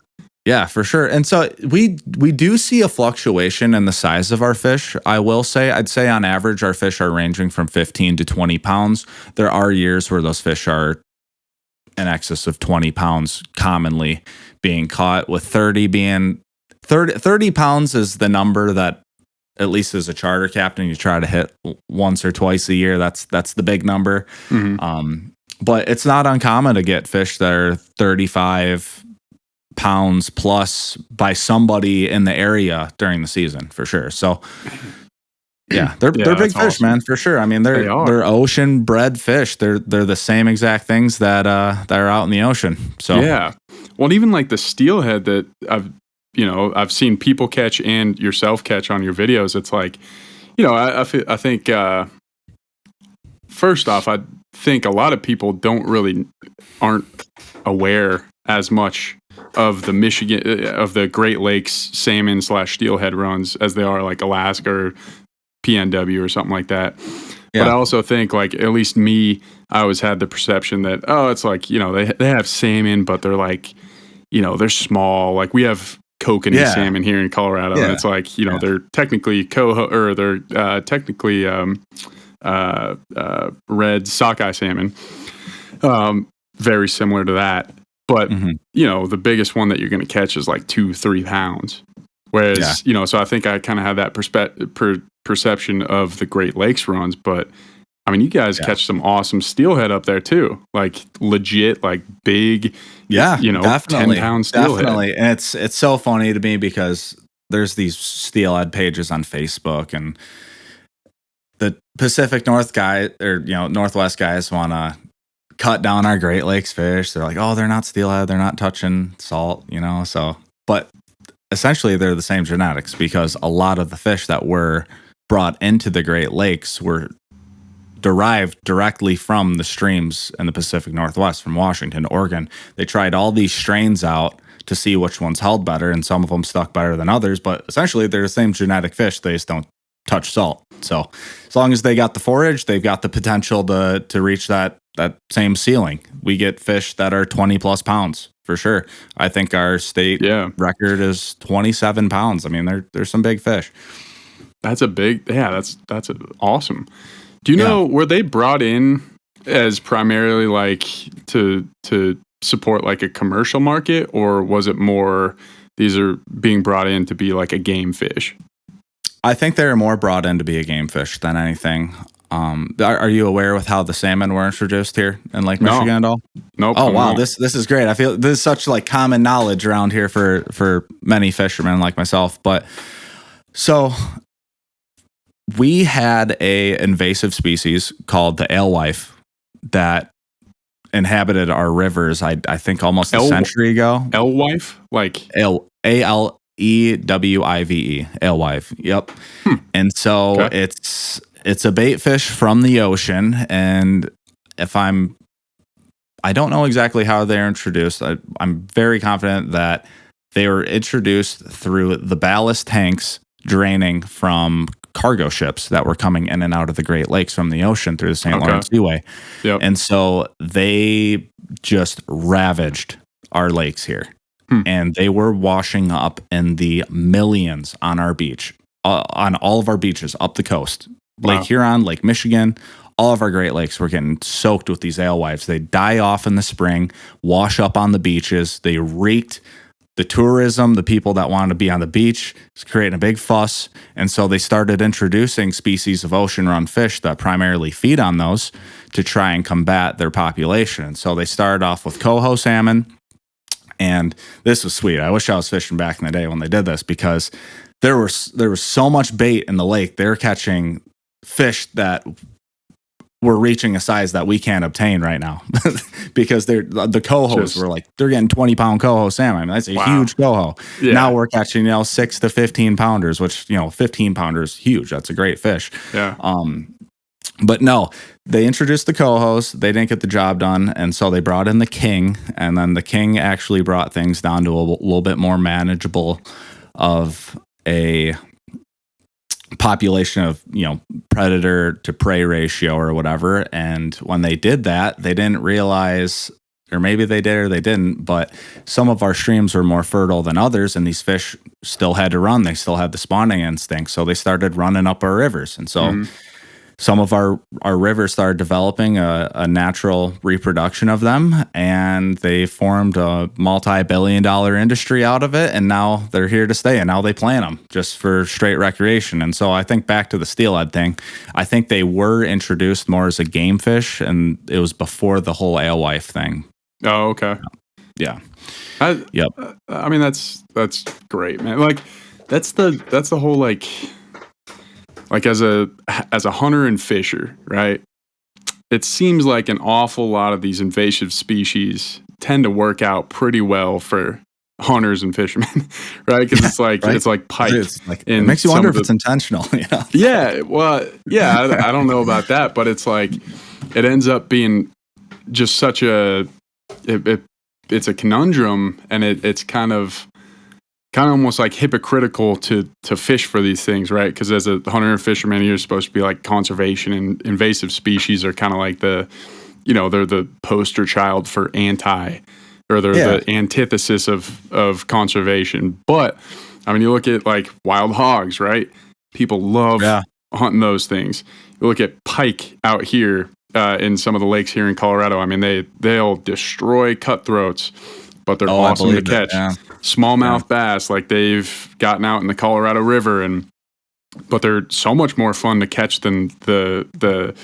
Yeah, for sure. And so we do see a fluctuation in the size of our fish. I will say, I'd say on average, our fish are ranging from 15 to 20 pounds. There are years where those fish are in excess of 20 pounds commonly being caught, with 30 pounds is the number that, at least as a charter captain, you try to hit once or twice a year. That's the big number. Mm-hmm. But it's not uncommon to get fish that are 35 pounds plus by somebody in the area during the season, for sure. So yeah, they're big fish, awesome, man, for sure. I mean, they're ocean bred fish. They're the same exact things that are out in the ocean. So yeah. Well, even like the steelhead that I've seen people catch and yourself catch on your videos. It's like, I think first off, I think a lot of people aren't aware as much of the Great Lakes salmon / steelhead runs as they are like Alaska or PNW or something like that. Yeah. But I also think, like, at least me, I always had the perception that, it's like, they have salmon, but they're like, they're small. Like, we have kokanee salmon here in Colorado, and it's like, they're technically red sockeye salmon, very similar to that. But the biggest one that you're going to catch is like 2-3 pounds. Whereas so I think I kind of have that perception of the Great Lakes runs. But I mean, you guys catch some awesome steelhead up there too, like legit, like big, definitely 10-pound steelhead. Definitely. And it's so funny to me because there's these steelhead pages on Facebook, and the Pacific Northwest guys want to cut down our Great Lakes fish. They're like, oh, they're not steelhead, they're not touching salt, so, but essentially they're the same genetics, because a lot of the fish that were brought into the Great Lakes were derived directly from the streams in the Pacific Northwest, from Washington, Oregon. They tried all these strains out to see which ones held better, and some of them stuck better than others, but essentially they're the same genetic fish. They just don't touch salt. So as long as they got the forage, they've got the potential to reach that same ceiling. We get fish that are 20 plus pounds for sure. I think our state record is 27 pounds. I mean, there's some big fish. That's awesome. Do you know, were they brought in as primarily like to support like a commercial market, or was it more these are being brought in to be like a game fish? I think they're more brought in to be a game fish than anything. Are you aware with how the salmon were introduced here in Lake Michigan at all? Nope. Oh wow, this is great. I feel this is such like common knowledge around here for many fishermen like myself. But so we had a invasive species called the alewife that inhabited our rivers. I think almost a century ago. Alewife, like Ewive, alewive. Yep. And so Okay. it's a bait fish from the ocean, and I don't know exactly how they're introduced. I'm very confident that they were introduced through the ballast tanks draining from cargo ships that were coming in and out of the Great Lakes from the ocean through the St. Lawrence Seaway. Yep. And so they just ravaged our lakes here. And they were washing up in the millions on our beach, on all of our beaches up the coast. Wow. Lake Huron, Lake Michigan, all of our Great Lakes were getting soaked with these alewives. They die off in the spring, wash up on the beaches. They reeked the tourism, the people that wanted to be on the beach. It's creating a big fuss. And so they started introducing species of ocean-run fish that primarily feed on those to try and combat their population. And so they started off with coho salmon. And this was sweet. I wish I was fishing back in the day when they did this, because there was so much bait in the lake. They're catching fish that were reaching a size that we can't obtain right now because the cohos were like, they're getting 20-pound coho salmon. I mean, that's a huge coho. Yeah. Now we're catching 6 to 15 pounders, which 15 pounders huge. That's a great fish. Yeah. But no, they introduced the cohos. They didn't get the job done, and so they brought in the king, and then the king actually brought things down to a little bit more manageable of a population of predator to prey ratio or whatever. And when they did that, they didn't realize, or maybe they did or they didn't, but some of our streams were more fertile than others, and these fish still had to run. They still had the spawning instinct, so they started running up our rivers. And so some of our rivers started developing a natural reproduction of them, and they formed a multi-billion-dollar industry out of it, and now they're here to stay, and now they plant them just for straight recreation. And so I think back to the steelhead thing, I think they were introduced more as a game fish, and it was before the whole alewife thing. Oh, okay. Yeah. Yep. I mean, that's great, man. Like, that's the whole, like as a hunter and fisher, right? It seems like an awful lot of these invasive species tend to work out pretty well for hunters and fishermen, right? Because it's like right? it's like pike. It makes you wonder if it's intentional. Yeah. Well, yeah. I don't know about that, but it's like it ends up being just such a it's a conundrum, and it's kind of almost like hypocritical to fish for these things, right? Because as a hunter and fisherman, you're supposed to be like conservation, and invasive species are kind of like they're the poster child for they're the antithesis of conservation. But I mean, you look at like wild hogs, right? People love hunting those things. You look at pike out here in some of the lakes here in Colorado. I mean, they'll destroy cutthroats, but they're awesome to catch. Smallmouth bass, like they've gotten out in the Colorado River, but they're so much more fun to catch than the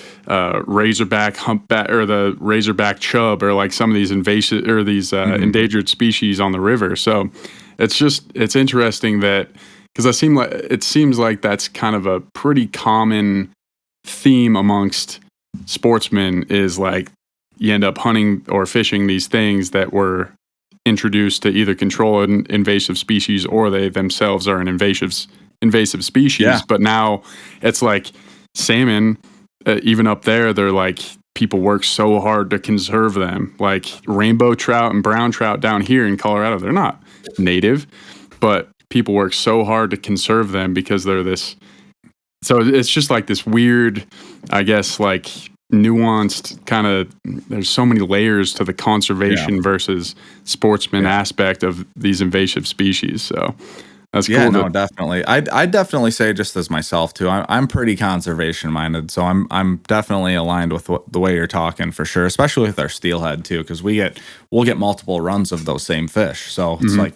razorback humpback or the razorback chub, or like some of these invasive or these endangered species on the river. So it's interesting that, because it seems like that's kind of a pretty common theme amongst sportsmen, is like you end up hunting or fishing these things that were introduced to either control an invasive species, or they themselves are an invasive species. Yeah. But now it's like salmon, even up there, they're like, people work so hard to conserve them. Like rainbow trout and brown trout down here in Colorado, they're not native, but people work so hard to conserve them because they're this. So it's just like this weird, I guess, like nuanced kind of, there's so many layers to the conservation versus sportsman aspect of these invasive species. So that's cool. Yeah, no, definitely. I definitely say, just as myself too, I'm pretty conservation minded. So I'm definitely aligned with the way you're talking, for sure, especially with our steelhead too, because we'll get multiple runs of those same fish. So it's like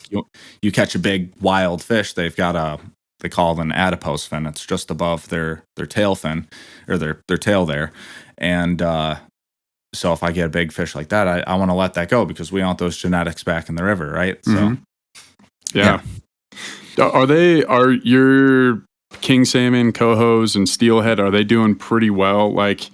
you catch a big wild fish, they've got they call it an adipose fin. It's just above their tail fin, or their tail there. And so if I get a big fish like that, I want to let that go, because we want those genetics back in the river, right? So yeah. Are your king salmon, cohos, and steelhead, are they doing pretty well? Like,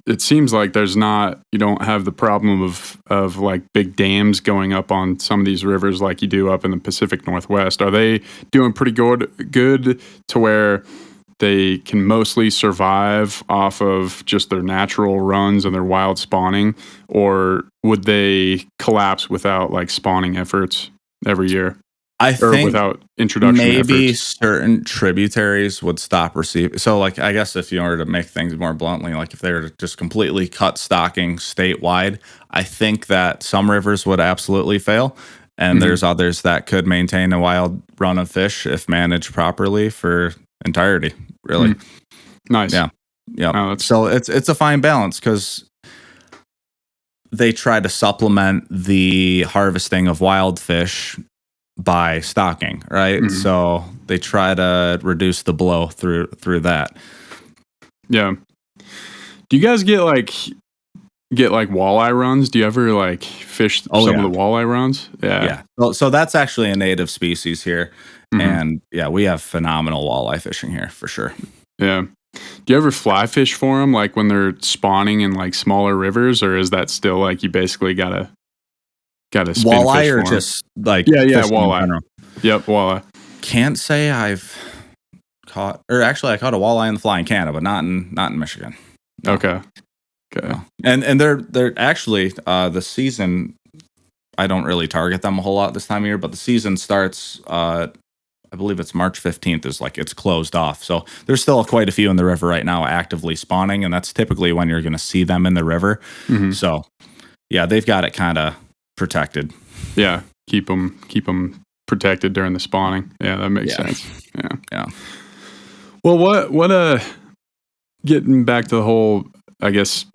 it seems like you don't have the problem of like big dams going up on some of these rivers like you do up in the Pacific Northwest. Are they doing pretty good to where they can mostly survive off of just their natural runs and their wild spawning, or would they collapse without like spawning efforts every year? I think without introduction maybe efforts? certain tributaries would stop receiving. So, like, I guess if you were to make things more bluntly, like if they were to just completely cut stocking statewide, I think that some rivers would absolutely fail. And there's others that could maintain a wild run of fish if managed properly for entirety, really. Nice. Yeah. Oh, So it's a fine balance because they try to supplement the harvesting of wild fish by stocking, right? So they try to reduce the blow through that. Yeah. Do you guys get like walleye runs? Do you ever like fish some of the walleye runs? Yeah. So that's actually a native species here. And yeah, we have phenomenal walleye fishing here for sure. Yeah. Do you ever fly fish for them like when they're spawning in like smaller rivers, or is that still like you basically gotta spin walleye fish or for 'em? just like walleye. Yep, walleye. Can't say I've caught, or actually I caught a walleye in the fly in Canada, but not in Michigan. No. Okay. No. And they're actually the season. I don't really target them a whole lot this time of year, but the season starts. I believe it's March 15th is like it's closed off. So there's still quite a few in the river right now actively spawning, and that's typically when you're going to see them in the river. So yeah, they've got it kind of protected. Yeah, keep them protected during the spawning. Yeah, that makes sense. Yeah. Well, what getting back to the whole, I guess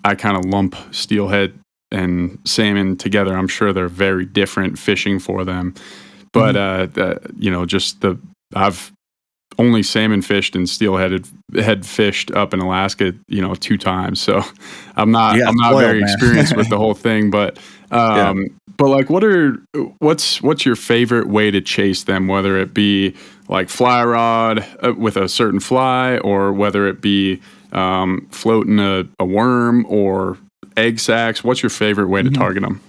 I kind of lump steelhead and salmon together. I'm sure they're very different fishing for them, but I've only salmon fished and steelhead had fished up in Alaska, 2 times. So I'm not very experienced with the whole thing, but like what's your favorite way to chase them, whether it be like fly rod with a certain fly, or whether it be floating a worm or egg sacs? What's your favorite way to target them?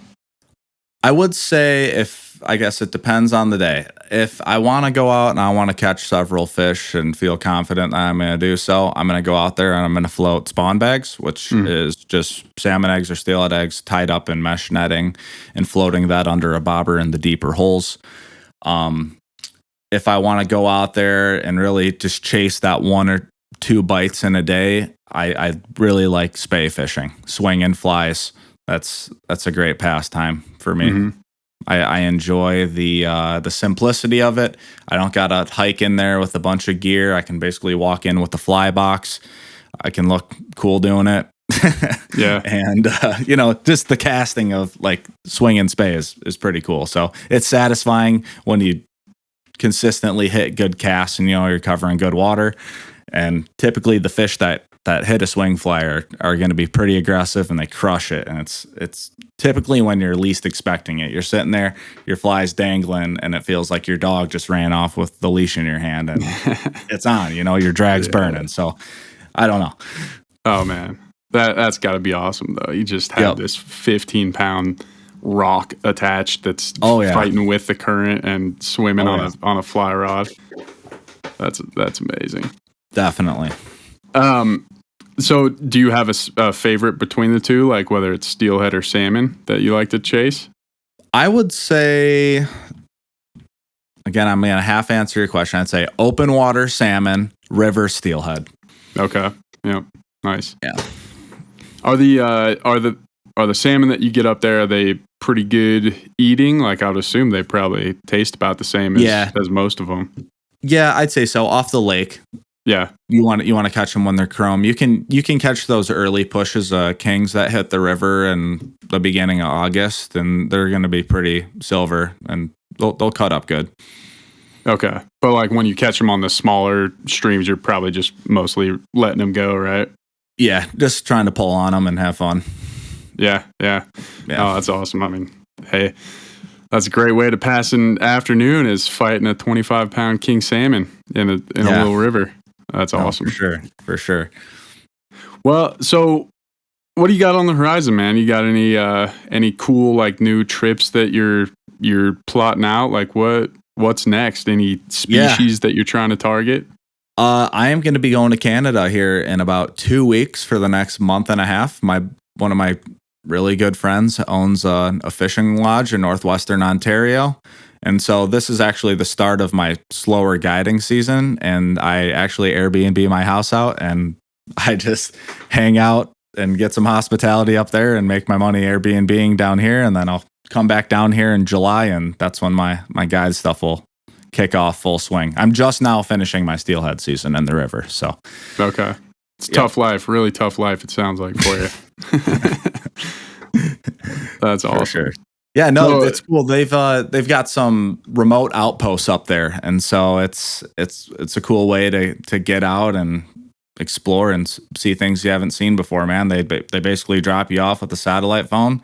I would say I guess it depends on the day. If I want to go out and I want to catch several fish and feel confident that I'm going to do so, I'm going to go out there and I'm going to float spawn bags, which is just salmon eggs or steelhead eggs tied up in mesh netting and floating that under a bobber in the deeper holes. If I want to go out there and really just chase that 1 or 2 bites in a day, I really like spay fishing, swinging flies. That's a great pastime for me. I enjoy the simplicity of it. I don't got to hike in there with a bunch of gear. I can basically walk in with the fly box. I can look cool doing it. Yeah. And, just the casting of like swing and spay is pretty cool. So it's satisfying when you consistently hit good casts and, you're covering good water. And typically the fish that hit a swing fly are going to be pretty aggressive and they crush it. And it's typically when you're least expecting it. You're sitting there, your fly's dangling, and it feels like your dog just ran off with the leash in your hand, and it's on. Your drag's burning. So I don't know. Oh man, that's got to be awesome though. You just have this 15-pound rock attached that's fighting with the current and swimming on a fly rod. That's amazing. Definitely. So do you have a favorite between the two, like whether it's steelhead or salmon that you like to chase? I would say, again, I'm going to half answer your question. I'd say open water salmon, river steelhead. Okay. Yep. Nice. Yeah. Are the salmon that you get up there, are they pretty good eating? Like I would assume they probably taste about the same as most of them. Yeah, I'd say so. Off the lake. Yeah. You want to catch them when they're chrome. You can catch those early pushes, kings that hit the river in the beginning of August, and they're going to be pretty silver and they'll cut up good. Okay. But like when you catch them on the smaller streams, you're probably just mostly letting them go, right? Yeah, just trying to pull on them and have fun. Yeah. Oh, that's awesome. I mean, hey, that's a great way to pass an afternoon, is fighting a 25-pound king salmon in a little river. That's awesome. For sure. Well, so what do you got on the horizon, man? You got any cool like new trips that you're plotting out? Like what's next? Any species that you're trying to target? I am going to be going to Canada here in about 2 weeks for the next month and a half. One of my really good friends owns a fishing lodge in northwestern Ontario. And so this is actually the start of my slower guiding season. And I actually Airbnb my house out and I just hang out and get some hospitality up there and make my money Airbnb-ing down here. And then I'll come back down here in July. And that's when my guide stuff will kick off full swing. I'm just now finishing my steelhead season in the river. So, okay. It's tough life, really tough life. It sounds like for you. That's awesome. For sure. Yeah, no, it's cool. They've got some remote outposts up there, and so it's a cool way to get out and explore and see things you haven't seen before. Man, they basically drop you off with a satellite phone,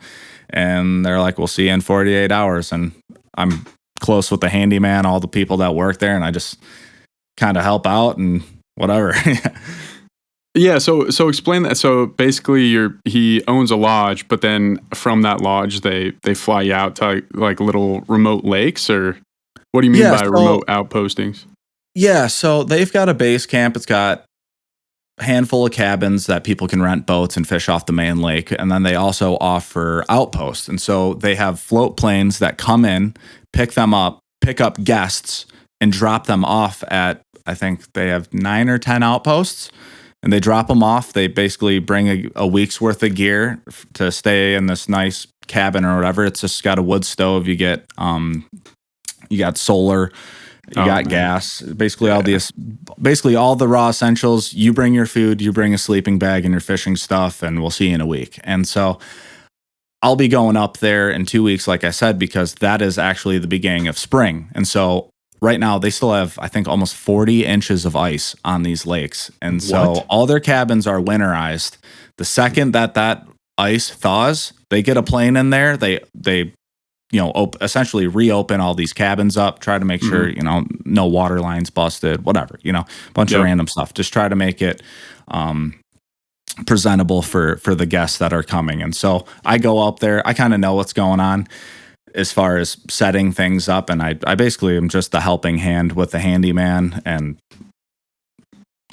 and they're like, "We'll see you in 48 hours." And I'm close with the handyman, all the people that work there, and I just kind of help out and whatever. Yeah, so explain that. So basically, he owns a lodge, but then from that lodge, they fly you out to like little remote lakes, or what do you mean by remote outpostings? Yeah, so they've got a base camp. It's got a handful of cabins that people can rent boats and fish off the main lake, and then they also offer outposts. And so they have float planes that come in, pick up guests, and drop them off at, I think they have 9 or 10 outposts. And they drop them off. They basically bring a week's worth of gear to stay in this nice cabin or whatever. It's just got a wood stove. You got solar, you got gas. Basically all the raw essentials. You bring your food, you bring a sleeping bag and your fishing stuff, and we'll see you in a week. And so I'll be going up there in 2 weeks, like I said, because that is actually the beginning of spring. And so right now, they still have, I think, almost 40 inches of ice on these lakes. And so all their cabins are winterized. The second that ice thaws, they get a plane in there. They essentially reopen all these cabins up, try to make sure, no water lines busted, whatever, a bunch of random stuff. Just try to make it presentable for the guests that are coming. And so I go up there. I kind of know what's going on as far as setting things up, and I basically am just the helping hand with the handyman and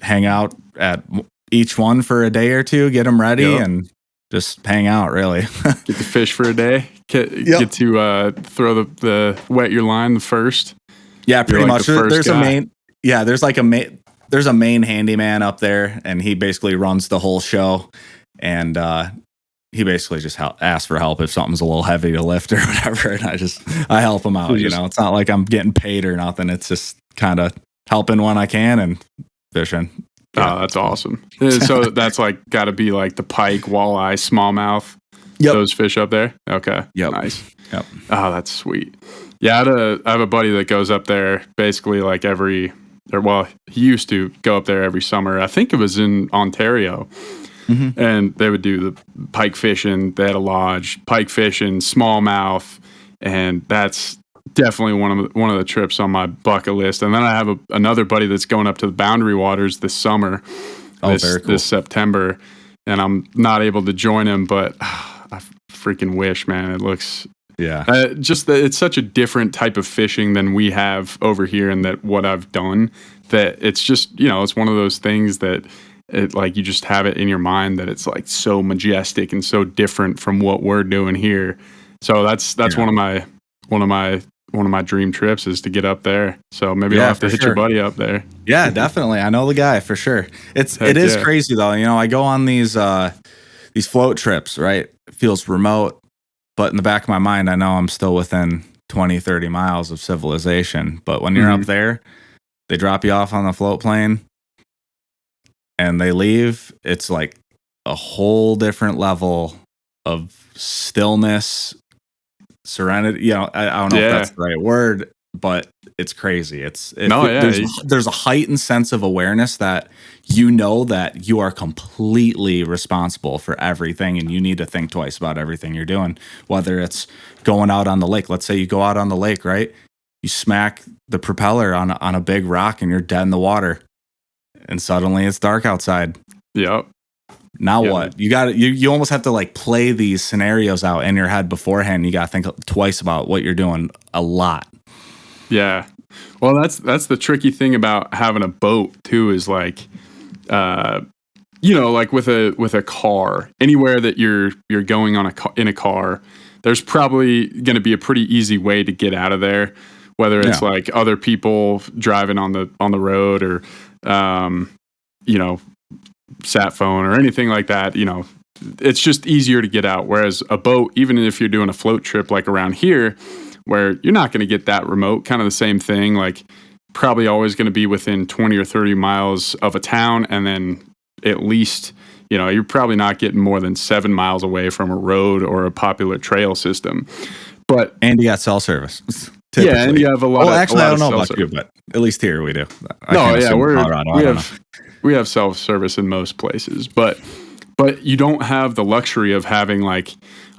hang out at each one for a day or two, get them ready, and just hang out, really. Get the fish for a day. Get to throw the wet your line the first. Yeah, pretty much. There's a main handyman up there, and he basically runs the whole show, and he basically just asks for help if something's a little heavy to lift or whatever, and I help him out. It's not like I'm getting paid or nothing. It's just kind of helping when I can and fishing. Oh, that's awesome. So that's like got to be like the pike, walleye, smallmouth. Yep. Those fish up there. Okay. Yep. Nice. Yep. Oh, that's sweet. Yeah, I have a buddy that goes up there basically like he used to go up there every summer. I think it was in Ontario. Mm-hmm. And they would do the pike fishing. They had a lodge, pike fishing, smallmouth, and that's definitely one of the trips on my bucket list. And then I have another buddy that's going up to the Boundary Waters this summer, this September, and I'm not able to join him, but I freaking wish, man. It looks it's such a different type of fishing than we have over here, and that what I've done, that it's just it's one of those things that. It like you just have it in your mind that it's like so majestic and so different from what we're doing here. So that's one of my dream trips is to get up there. So maybe I'll have to hit your buddy up there. Yeah, definitely. I know the guy for sure. It is crazy though. I go on these float trips, right? It feels remote, but in the back of my mind, I know I'm still within 20, 30 miles of civilization. But when you're up there, they drop you off on the float plane. And they leave, it's like a whole different level of stillness, serenity. I don't know if that's the right word, but it's crazy. There's a heightened sense of awareness that that you are completely responsible for everything, and you need to think twice about everything you're doing. Whether it's going out on the lake, let's say you go out on the lake, right? You smack the propeller on a big rock, and you're dead in the water. And suddenly it's dark outside. Yep. Now Yeah. what? You almost have to like play these scenarios out in your head beforehand. You got to think twice about what you're doing a lot. Yeah. Well, that's the tricky thing about having a boat too, is like, like with a car, anywhere that you're going in a car, there's probably going to be a pretty easy way to get out of there, whether it's like other people driving on the road or, sat phone or anything like that. It's just easier to get out. Whereas a boat, even if you're doing a float trip like around here, where you're not going to get that remote, kind of the same thing, like probably always going to be within 20 or 30 miles of a town. And then at least, you're probably not getting more than 7 miles away from a road or a popular trail system. And you got cell service. Typically. Yeah, and you have a lot. Well, actually, I don't know about you, but at least here we do. We have self service in most places, but you don't have the luxury of having like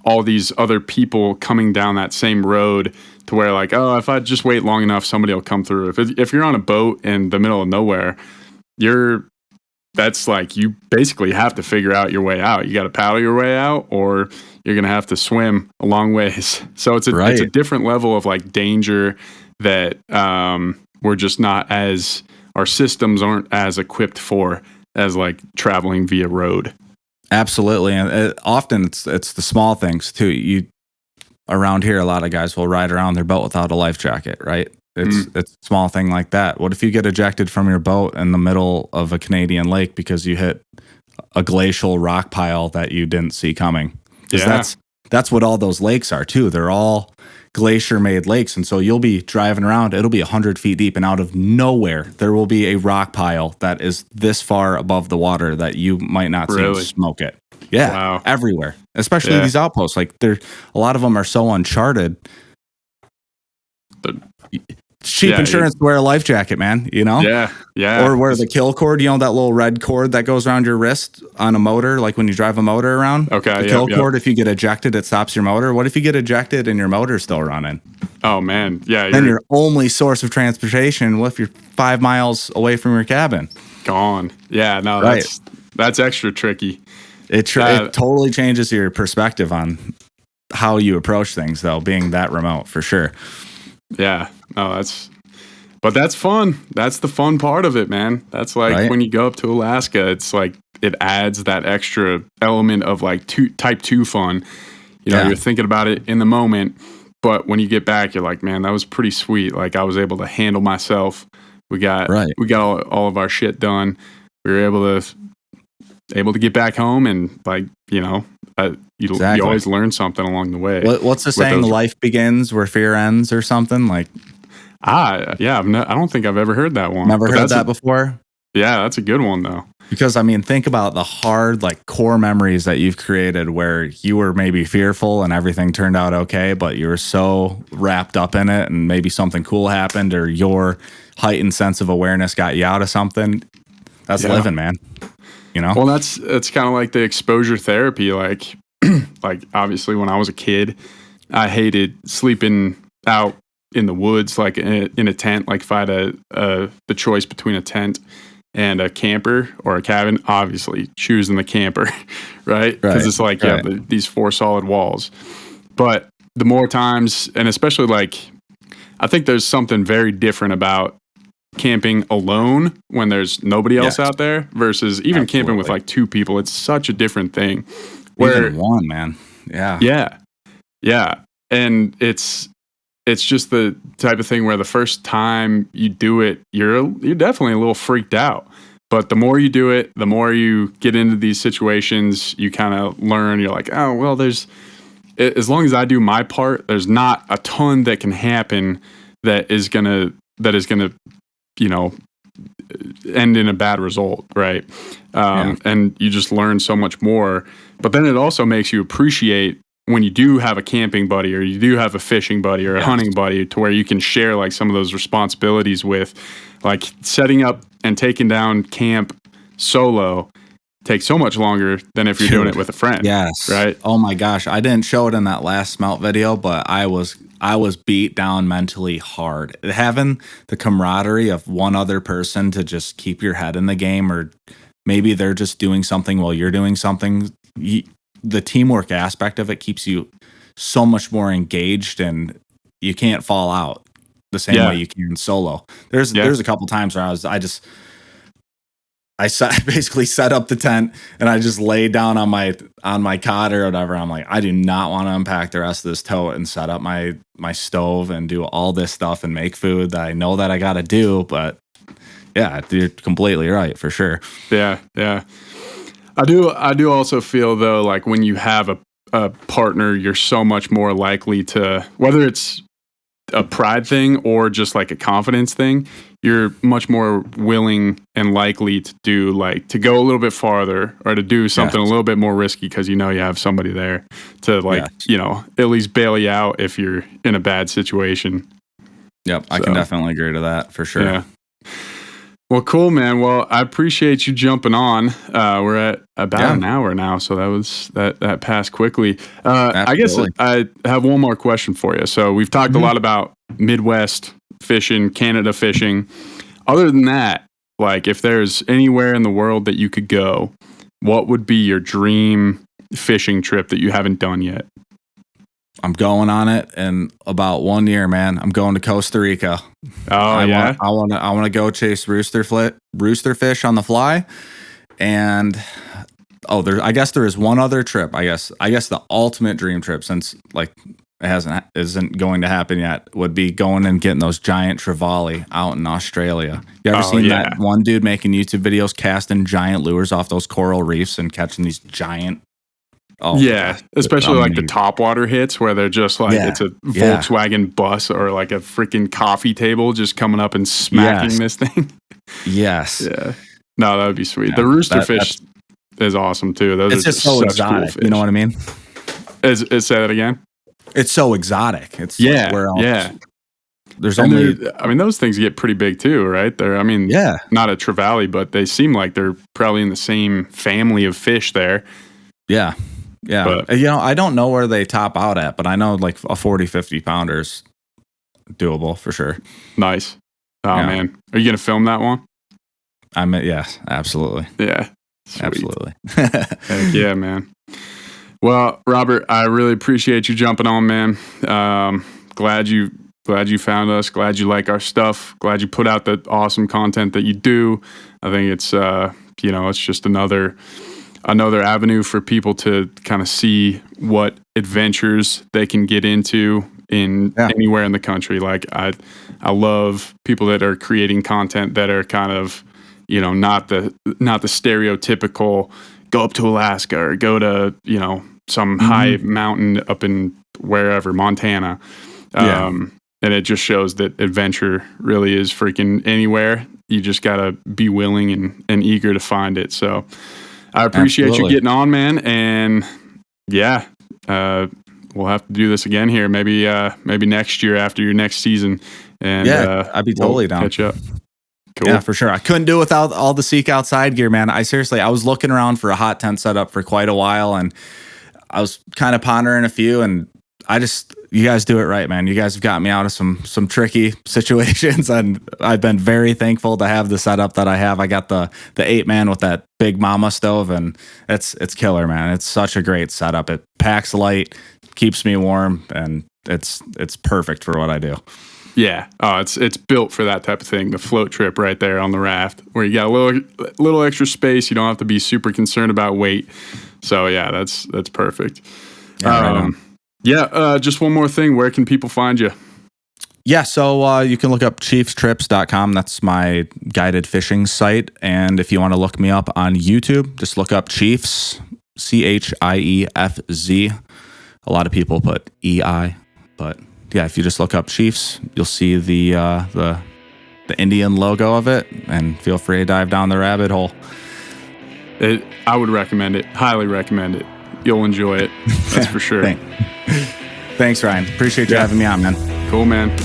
all these other people coming down that same road to where like, oh, if I just wait long enough, somebody will come through. If you're on a boat in the middle of nowhere, that's like you basically have to figure out your way out. You got to paddle your way out, or you're going to have to swim a long ways. So it's a different level of like danger that we're just not our systems aren't as equipped for as like traveling via road. Absolutely. And often it's the small things too. Around here, a lot of guys will ride around their boat without a life jacket, right? It's a small thing like that. What if you get ejected from your boat in the middle of a Canadian lake because you hit a glacial rock pile that you didn't see coming? Because that's what all those lakes are too. They're all glacier-made lakes, and so you'll be driving around. It'll be 100 feet deep, and out of nowhere, there will be a rock pile that is this far above the water that you might not see smoke it. Yeah, wow. Everywhere, especially these outposts. Like a lot of them are so uncharted. Cheap insurance to wear a life jacket, man, Yeah. Or wear the kill cord, that little red cord that goes around your wrist on a motor, like when you drive a motor around. Okay, the kill cord, if you get ejected, it stops your motor. What if you get ejected and your motor's still running? Oh, man. Yeah. Then your only source of transportation, what if you're 5 miles away from your cabin? Gone. Yeah, no, that's extra tricky. It totally changes your perspective on how you approach things, though, being that remote, for sure. Yeah, no, but that's fun. That's the fun part of it, man. That's like when you go up to Alaska, it's like it adds that extra element of like type 2 fun. You're thinking about it in the moment, but when you get back, you're like, man, that was pretty sweet. Like I was able to handle myself. We got all of our shit done. We were able to get back home, and like you always learn something along the way. What's the saying? Life begins where fear ends, or something like. I don't think I've ever heard that one. Never heard that before? Yeah, that's a good one, though. Because, think about the hard, like, core memories that you've created where you were maybe fearful and everything turned out okay, but you were so wrapped up in it and maybe something cool happened or your heightened sense of awareness got you out of something. That's living, man. Well, that's kind of like the exposure therapy. Like, obviously, when I was a kid, I hated sleeping out in the woods, like in a tent. Like if I had the choice between a tent and a camper or a cabin, obviously choosing the camper, right? Because it's like you have these 4 solid walls. But the more times, and especially like, I think there's something very different about camping alone when there's nobody else out there versus even camping with like 2 people. It's such a different thing. Even one, man. Yeah. And it's just the type of thing where the first time you do it, you're definitely a little freaked out. But the more you do it, the more you get into these situations, you kind of learn. You're like, oh, well, as long as I do my part, there's not a ton that can happen that is gonna end in a bad result, right? And you just learn so much more. But then it also makes you appreciate when you do have a camping buddy or you do have a fishing buddy or a hunting buddy, to where you can share like some of those responsibilities with, like setting up and taking down camp solo takes so much longer than if you're doing it with a friend. Yes. Right. Oh my gosh. I didn't show it in that last smelt video, but I was beat down mentally hard. Having the camaraderie of one other person to just keep your head in the game or maybe they're just doing something while you're doing something. The teamwork aspect of it keeps you so much more engaged, and you can't fall out the same way you can solo. There's a couple times where I basically set up the tent and I just lay down on my cot or whatever. I'm like, I do not want to unpack the rest of this tote and set up my stove and do all this stuff and make food that I know that I got to do. But yeah, you're completely right, for sure. Yeah. I do also feel though, like when you have a partner, you're so much more likely to, whether it's a pride thing or just like a confidence thing, you're much more willing and likely to do, like, to go a little bit farther or to do something a little bit more risky because you have somebody there to, like, at least bail you out if you're in a bad situation. Yep, I can definitely agree to that, for sure. Yeah. Well, cool, man. Well, I appreciate you jumping on. We're at about an hour now, so that passed quickly. I guess I have one more question for you. So we've talked a lot about Midwest fishing, Canada fishing. Other than that, like, if there's anywhere in the world that you could go, what would be your dream fishing trip that you haven't done yet? I'm going on it in about 1 year, man. I'm going to Costa Rica. I want to go chase rooster fish on the fly. And I guess there is one other trip. I guess the ultimate dream trip, since like it isn't going to happen yet, would be going and getting those giant trevally out in Australia. You ever seen that one dude making YouTube videos casting giant lures off those coral reefs and catching these giant? Oh, yeah, especially like the topwater hits where they're just like it's a Volkswagen bus or like a freaking coffee table just coming up and smacking this thing. Yes. Yeah. No, that would be sweet. The rooster fish is awesome too. Those it's are just so exotic. Cool fish. You know what I mean? Say that again. It's so exotic. It's like where else? There's those things get pretty big too, right? They're not a trevally, but they seem like they're probably in the same family of fish there. Yeah. Yeah. But, I don't know where they top out at, but I know like a 40, 50 pounder is doable for sure. Nice. Oh, man. Are you going to film that one? Yes, absolutely. Yeah. Sweet. Absolutely. Heck yeah, man. Well, Robert, I really appreciate you jumping on, man. Glad you found us. Glad you like our stuff. Glad you put out the awesome content that you do. I think it's, it's just another avenue for people to kind of see what adventures they can get into in anywhere in the country. Like I love people that are creating content that are kind of, not the stereotypical go up to Alaska or go to, some high mountain up in wherever, Montana. And it just shows that adventure really is freaking anywhere. You just got to be willing and eager to find it. So I appreciate you getting on, man. And we'll have to do this again here. Maybe next year after your next season. And I'd be totally down. Catch up. Cool. Yeah, for sure. I couldn't do it without all the Seek Outside gear, man. I was looking around for a hot tent setup for quite a while, and I was kind of pondering a few, and you guys do it right, man. You guys have got me out of some tricky situations, and I've been very thankful to have the setup that I have. I got the 8-man with that big mama stove, and it's killer, man. It's such a great setup. It packs light, keeps me warm, and it's perfect for what I do. Yeah, it's built for that type of thing. The float trip right there on the raft, where you got a little extra space. You don't have to be super concerned about weight. So yeah, that's perfect. Just one more thing. Where can people find you? Yeah, so you can look up cheifztrips.com. That's my guided fishing site. And if you want to look me up on YouTube, just look up Cheifz, Chiefz. A lot of people put EI, but yeah, if you just look up Cheifz, you'll see the Indian logo of it, and feel free to dive down the rabbit hole. I would recommend it. Highly recommend it. You'll enjoy it. That's for sure. Thanks, Ryan. Appreciate you having me on, man. Cool, man.